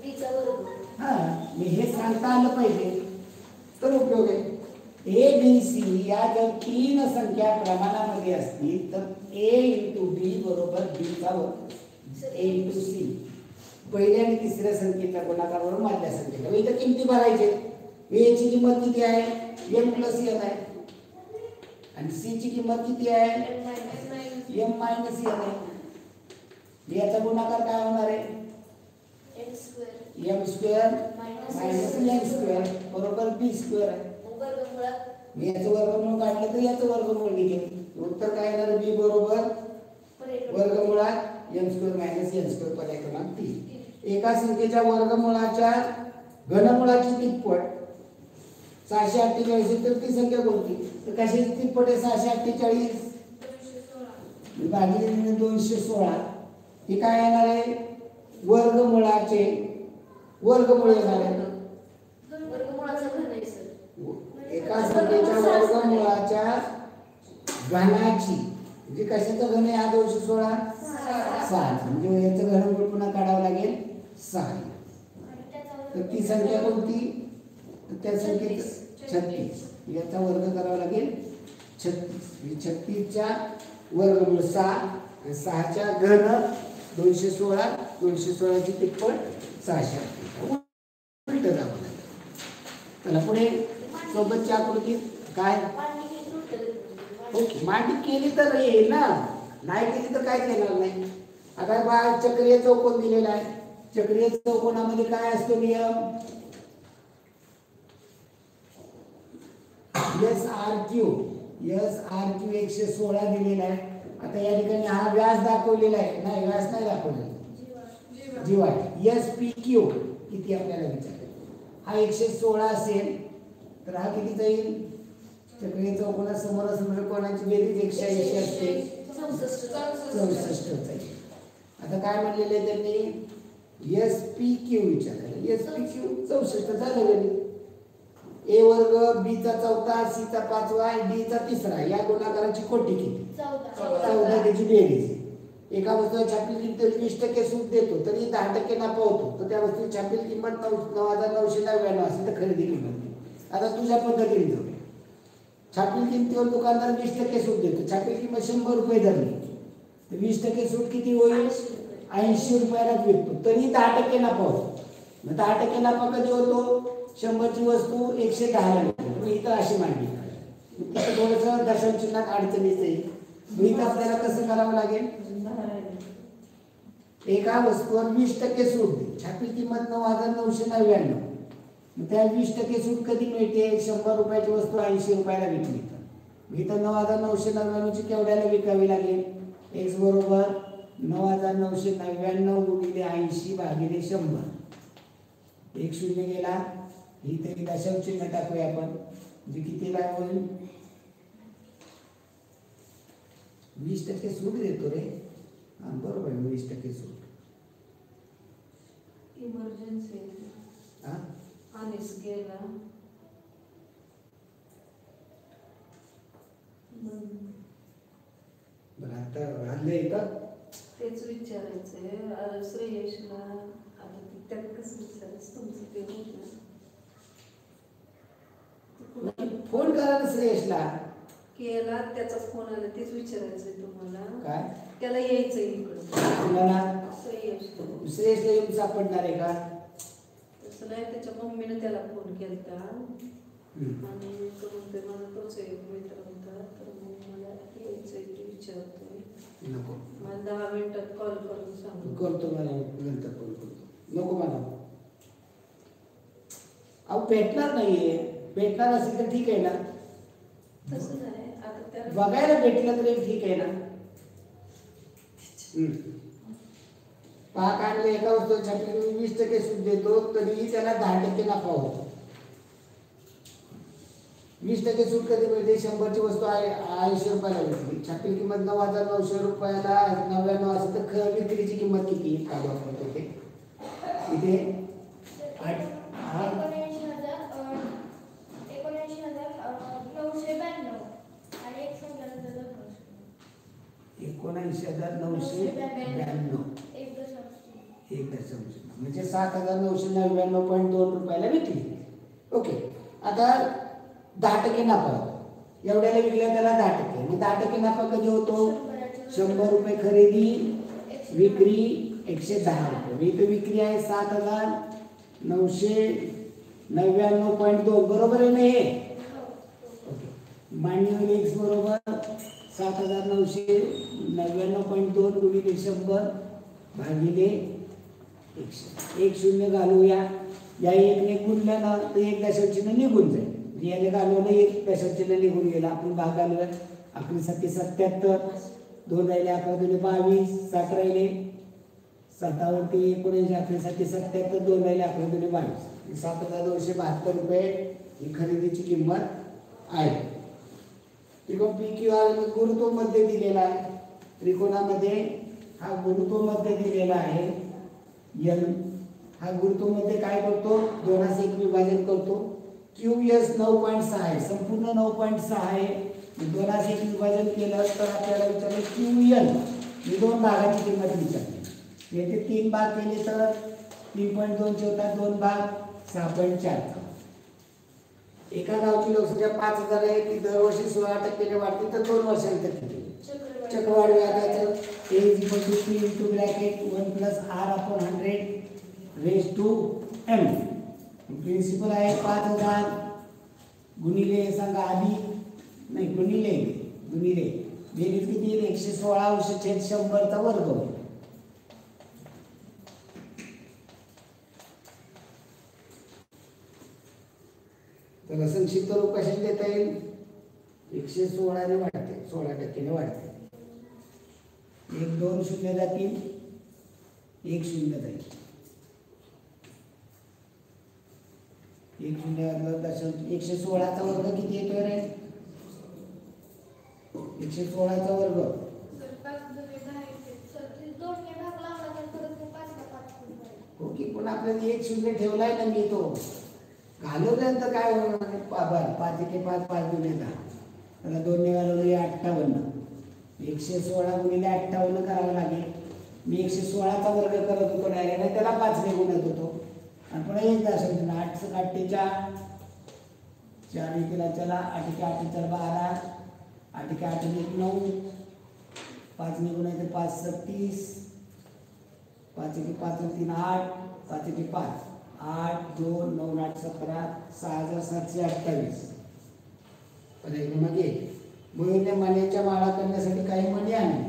बी चा वर्ग. हा मी हे सांगता आलं पाहिजे तर उपयोग आहे. ए बी सी या जर 3 संख्या प्रमाणामध्ये असतील तर ए इंटू बी बरोबर बी चा वर्ग. ए इंटू सी पहिल्या आणि तिसऱ्या संख्येचा गुणाकार बरोबर मधल्या संख्येचा. इथं किमती भरायचे. ए ची किंमत किती आहे? एम प्लस एन आहे. आणि सी ची किंमत किती आहे? एम मायनस एन आहे. याचा गुणाकार काय होणार आहे? M square minus N square बरोबर बी स्क्वेअर आहे. वर्गमुळात याचं वर्गमूळ काढलं तर याचं वर्गमूळ निघेल. उत्तर काय येणार? बी बरोबर वर्गमुळात M square minus N square पर्याय क्रमांक 3. एका संख्येच्या वर्गमूळाच्या घनमुळाची तिप्पट 648 तर ती संख्या कोणती? तर कशाची तिप्पट आहे? 648 भागिले 216. हे काय येणार आहे? वर्गमुळाचे वर्गमूळ येणार आहे. वर्गमुळाचा घन आहे सर. एका संख्येच्या वर्गमूळाच्या घनाची म्हणजे कशाचं घन आहे? हा 216 6 म्हणजे याचं घनमूळ पुन्हा काढावं लागेल 6. तर ती संख्या कोणती? तर त्या संख्येचं 36. याचा वर्ग करावा लागेल 36. 36च्या वर्गमूळ 6 आणि 6च्या घन 216. 216ची तिप्पट 648. उलट जावं लागेल. चला पुढे. सोबतच्या आकृतीत काय? ओके मांडी केली तर येईल ना, नाही केली तर काहीच येणार नाही. आता बा चक्रीय चौकोन दिलेला आहे. चक्रीय चौकोनामध्ये काय असतो नियम? एस आर क्यू 116 दिलेला आहे. आता या ठिकाणी हा व्यास दाखवलेला आहे. नाही व्यास नाही दाखवलेला. जीवाय एस पी क्यू किती आपल्याला विचारलं. हा 116 असेल तर हा कितीचा येईल? चक्रीय चौकोना समोरासमोर कोणाची बेरीज 180 असते. 64चा येईल. आता काय म्हणलेले त्यांनी? एस पी क्यू विचारलं. एस पी क्यू 64 झालं गणित. ए वर्ग बी चा चौथा सी चा पाचवा डी चा तिसरा या गुणाकाराची कोटी किती? 14 त्याची बेरीज. एका वस्तूला छापील किंमत 20% सूट देतो तरी 10% नफा होतो. तर त्या वस्तूची छापील किंमत 9,999 असेल तर खरेदी किंमत. आता तुझ्या पद्धतीने जाऊ. छापील किमतीवर दुकानदार 20% सूट देतो. छापील किंमत 100 रुपये धरली तर 20% सूट किती होईल? 80 रुपयाला विकतो तरी 10% नफा होतो. मग 10% नफा कधी होतो? 100ची वस्तू 110 ला विकतो. इथं अशी मांडली. तिथं थोडंसं दशांश चिन्हात अडचणीचं येईल. इथं आपल्याला कसं करावं लागेल? एका वस्तूवर 20% सूट दे. छापील किंमत 9,999. त्या 20% सूट कधी मिळते? 100 रुपयाची वस्तू 80 रुपयाला विकली तर इथं 9,999ची केवढ्याला विकावी लागेल? एक्स बरोबर 9,999 गुणिले 80 भागिले 100. एक शून्य गेला. इथे दशांश चिन्ह टाकूया आपण. म्हणजे कितीला होईल? 20% सूट देतो रे. हा बरोबर 20% सूट. इमर्जन्सी हा आणिच गेला. बरं आता राहिलंय का? तेच विचारायचंय श्रेयसला. आता त्यात कसं विचारायचं तुमचं ते फोन करा ना श्रेयसला. केला त्याचा फोन आला तेच विचारायचंय तुम्हाला. काय? त्याला यायचंय इकडं. कुणाला? श्रेयसला. श्रेयसला येऊन सापडणार आहे का? तसं नाही. त्याच्या मम्मीने त्याला फोन केलता आणि तो म्हणते माझा तोच एक मित्र होता तर मग मला यायचंय ते विचारतोय. नको मला 10 मिनिटात कॉल करून सांगू. करतो मला नंतर फोन करतो. नको मला. अहो भेटणार नाहीये. भेटणार असेल तर ठीक आहे ना, तसं नाही आता त्याला बघायला भेटलं तरी ठीक आहे ना. पाक आणले एका वस्तू छापील 20% सूट देतो तरीही त्याला 10% नफा होतो. 20% सूट कधी मिळते? 100ची वस्तू 80 रुपयाला विकली, छापील किंमत 9,900 रुपयाला 99 असेल तर विक्रीची किंमत किती काय वापरतो ते इथे 79,992 1.9 म्हणजे 7,999.2 रुपयाला विकली. ओके, आता 10% नफा एवढ्याला विकल्या त्याला 10%. मग 10% नफा कधी होतो? 100 रुपये खरेदी, विक्री 110 रुपये. मी इथे विक्री आहे 7,999.2 बरोबर आहे ना हे? ओके, मांडणी एक्स बरोबर 7,999.2 गुणिले 100 भागिले 100. 1 शून्य घालूया, या 1ने गुणलं ना तर 1 दशांश चिन्ह निघून जाईल. याने घालवलं 1 दशांश चिन्ह निघून गेला. आपण भाग घालूया. आपली 77 2 राहिले 11 2 22 7 राहिले 7 वरती 19 आपली 77 2 राहिले 11 2 22 7,272 रुपये ही खरेदीची किंमत आहे. त्रिकोण पी क्यू आर गुरुत्व मध्ये दिलेला आहे. त्रिकोणामध्ये हा गुरुत्व मध्ये दिलेला आहे. एल हा गुरुत्व मध्ये काय करतो? 2 विभाजन करतो. क्यू एस 9.6 आहे, संपूर्ण 9.6 आहे. 2 विभाजन केलं तर आपल्याला विचारलं क्यू एल ही 2 भागाची किंमत विचारली. येथे 3 भाग केले तर 3.2 चे होतात, 2 भाग 6.4. एका गावची लोकसंख्या 5,000 आहे, ती दरवर्षी 16% वाढते तर 2 वर्षांतर किती? चक्रवाढ व्याजाचं A is equal to P into bracket 1 plus R upon 100 raised to M. Principal आहे 5,000 गुणिले सांगा आधी नाही गुणिले बेरीज किती येईल? 116 अंश छेद 100चा वर्ग होईल. त्याला संक्षिप्त रूप कशाने देता येईल? 116 ने वाढते, 16% वाढते. 1 2 शून्य जातील, 1 शून्य जाईल. 1 शून्य दशांश 116चा वर्ग किती येतोय रे? 116चा वर्ग हो की, पण आपल्याला 1 शून्य ठेवलाय ना मी, तो घालवल्यानंतर काय होणार? 5 1 5 5 गुणिले 10 त्याला 2 ने घालवले 58. 116 गुणिले 58 करावं लागेल. मी 116चा वर्ग करत होतो डायरेक्ट, त्याला 5 ने गुणत होतो आणि पुन्हा 1 दशांश 8 8 4 केला चला 8 8 12 8 8 9 5 ने गुणायचं 5 36 5 1 5 3 8 5 1 5 8 2 9 8 17 6,728. मागे मुलीने मण्याच्या माळा करण्यासाठी काही मणी आणले.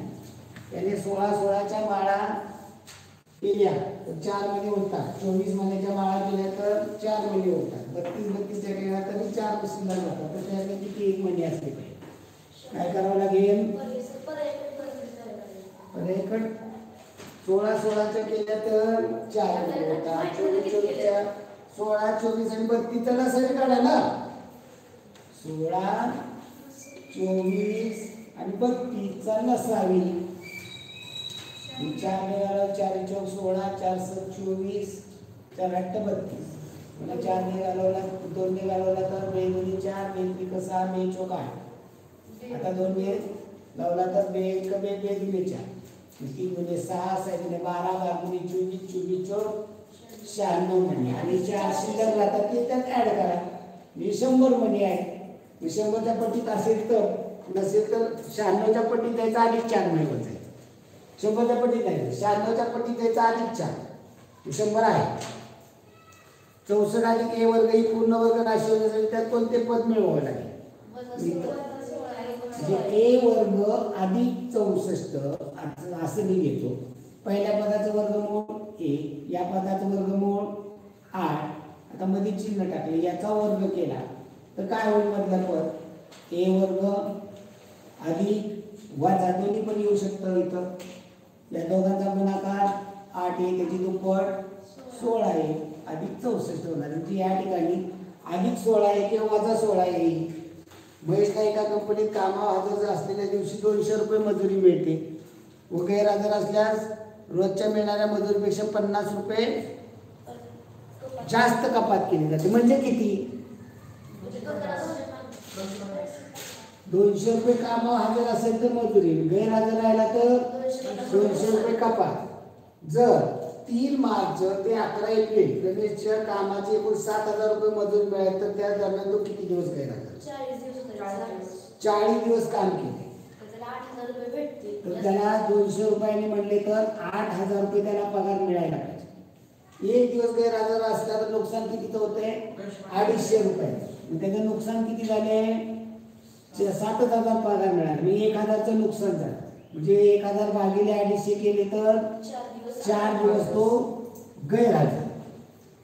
त्याने 16च्या माळा केल्या तर 4 मणी होतात. 24 मण्याच्या माळा केल्या तर 4 मणी होतात. 32 केल्या तरी 4 शिल्लक होतात. तर त्यामध्ये किती 1 मणी असते काय करावं लागेल? पर्यायकट 16च्या केल्या तर 4 मणी होतात. 24च्या 16 24 आणि 32 ला सरी काढा ना. 16 24 आणि 32 चा नसावी. 4 निघाला 4 चौक 16 4 7 24 4 8 32. पुन्हा 4 निघाला 2 निघाला तर 2 2 4 2 3 6 2 चौक 8. आता 2 ने लावला तर 2 1 2 2 गुणे 4 3 गुणे 6 6 गुणे 12 12 गुणे 24 24 चौक 96 मणी आणि 4 शिल्लक राहतात ते त्यात ऍड करा. मी 100 मणी आहे. 100च्या पट्टीत असेल तर, नसेल तर 96च्या पट्टीत द्यायचा आणि 4 मिळवून जाईल. 100च्या पट्टीत नाही, 96च्या पट्टीत द्यायचा आणि 4 100 आहे. 64 अधिक ए वर्ग ही पूर्ण वर्ग राशी होण्यासाठी त्यात कोणते पद मिळवावे लागेल? म्हणजे ए वर्ग अधिक 64 असं मी घेतो. पहिल्या पदाचं वर्गमूळ 1, या पदाचं वर्गमूळ 8 आता मध्ये चिन्ह टाकले, याचा वर्ग केला तर काय होईल मधला पद ए वर्ग अधिक वजा दोन्ही पण येऊ शकतं इथं. या दोघांचा गुणाकार 8 आहे, त्याची दुप्पट 16 आहे, अधिक 64 होणार. म्हणजे या ठिकाणी अधिक 16 आहे किंवा वजा 16 येईल. महेशला एका कंपनीत कामावर हजर असलेल्या दिवशी 200 रुपये मजुरी मिळते व गैरहजर असल्यास रोजच्या मिळणाऱ्या मजुरीपेक्षा 50 रुपये जास्त कपात केली जाते. म्हणजे किती? 200 रुपये कामावर हजर असेल तर मजुरी, गैरहजर राहिला तर 200 रुपये कपात. जर 3 मार्च ते 11 एप्रिल रमेशच्या कामाचे एकूण 7,000 रुपये मजुरी मिळाली तर त्या दरम्यान तो किती दिवस गैरहजर? 40 दिवस काम केले तर त्याला 200 रुपयांनी म्हणले तर 8,000 रुपये त्याला पगार मिळायला पाहिजे. एक दिवस गैरहजर असला तर नुकसान कितीचं होते? 250 रुपये. त्याचं नुकसान किती झाले? 7,000 पगार मिळाला, मी 1,000चं नुकसान झालं. म्हणजे 1,000 भागिले 250 केले तर 4 दिवस तो गैरहजर.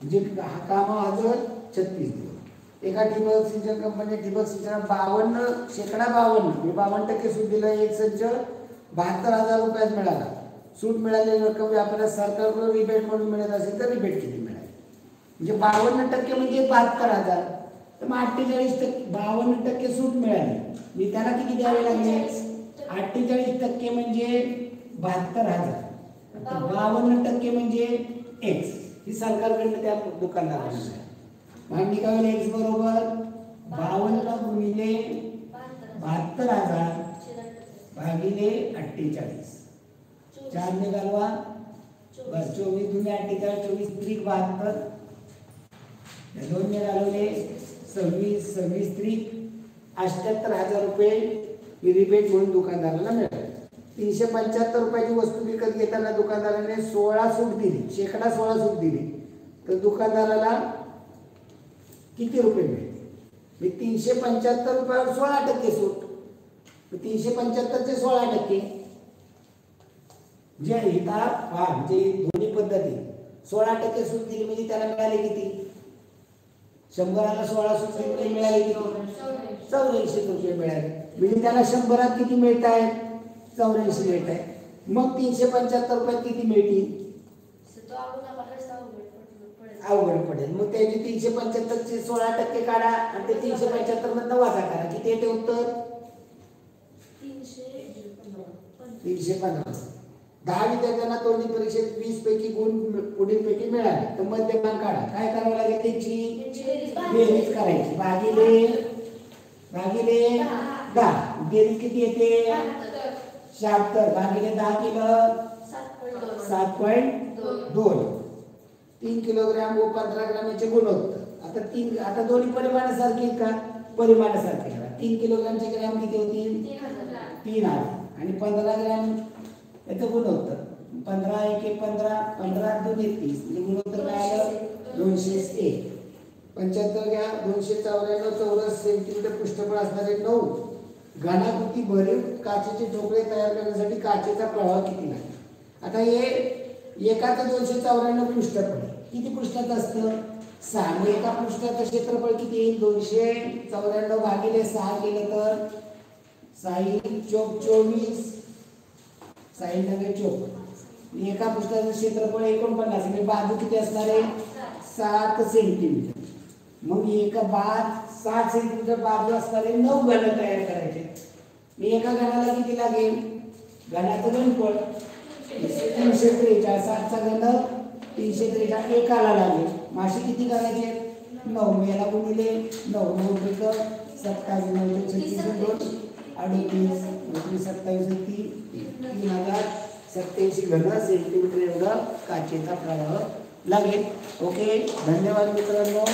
म्हणजे हा कामा हजर 36 दिवस. एका ठिबक सिंचन कंपनीने ठिबक सिंचन 52% सूट दिलं. एक संच 72,000 रुपयात मिळाला. सूट मिळालेली रक्कम व्यापाऱ्यास सरकारकडून रिबेट म्हणून मिळत असेल तर रिबेट किती मिळाली? म्हणजे 52% म्हणजे 72,000. तर मग 52% सूट मिळाली, मी त्याला किती द्यावे लागले? 48% म्हणजे 72,000. 52% म्हणजे एक्स. ही सरकारकडनं त्या दुकानदाराला मांडणी काय होईल? एक्स बरोबर 52 गुणिले 72,000 भागिले 48. 4 ने घालवा बस 24 दुने 48, 24 त्रिक 72. 2 ने घालवले 26 त्रिक 78,000 रुपये रिबेट म्हणून दुकानदाराला मिळाले. 375 रुपयाची वस्तू विकत घेताना दुकानदाराने 16 सूट दिली, शेकडा 16 सूट दिली तर दुकानदाराला किती रुपये मिळते? 375 रुपयावर 16% सूट. 375 चे 16% जे हिता म्हणजे दोन्ही पद्धती 16% सूट दिली म्हणजे त्याला मिळाले किती? 100ला 16 सूट दिली मिळाले किती? 84 रुपये मिळाले. म्हणजे त्याला 100त किती मिळत आहेत? 84 मिळत आहे. मग 375 रुपयात किती मिळतील? अवघड पडेल. मग त्याचे 375 चे 16% काढा आणि ते 375 मधनं वजा करा. किती येते उत्तर? 315. 10 विद्यार्थ्यांना तोंडी परीक्षेत 20 पैकी गुण पुढील पैकी मिळाले तर मध्यमान काढा. काय करावं लागेल? त्याची बेरीज करायची. भागिले 10. बेरीज किती येते? 76 भागिले 10 केलं 7.2. 3 किलोग्राम व 15 ग्रामचे गुणोत्तर. आता दोन्ही परिमाणासारखे आहेत का? परिमाणासारखे. 3 किलोग्रामचे ग्रॅम किती होतील? 3 आणि 15 ग्रॅम याचं गुणोत्तर 15 1 15 15 2 30 म्हणजे गुणोत्तर काय आलं? 201. 75 घ्या. 294 चौरस सेंटीमीटर पृष्ठफळ असणारे 9 घनाकृती भरीव काचेचे ठोकळे तयार करण्यासाठी काचेचा प्रवाह किती लागेल? आता हे एकाचं 294 पृष्ठफळ किती पृष्ठात असतं? 6. मग एका पृष्ठाचं क्षेत्रफळ किती येईल? 294 भागिले 6 केलं तर 6 चौक 24 6 नव्हे 24. एका पृष्ठाचं क्षेत्रफळ 49 म्हणजे बाजू किती असणार आहे? 7 सेंटीमीटर. मग एका 7 सेंटीमीटर बाजू असणारे 9 घन तयार करायचे. मी एका घनाला किती लागेल? घनाचं घनफळ 343. 7चा घन 343 एकाला लागेल. माशी किती करायचे? 9. याला गुणिले 9 9 27 9 36 2 38 27 3087 घन सेंटीमीटर एवढा काचेचा प्रवाह लागेल. ओके, धन्यवाद मित्रांनो.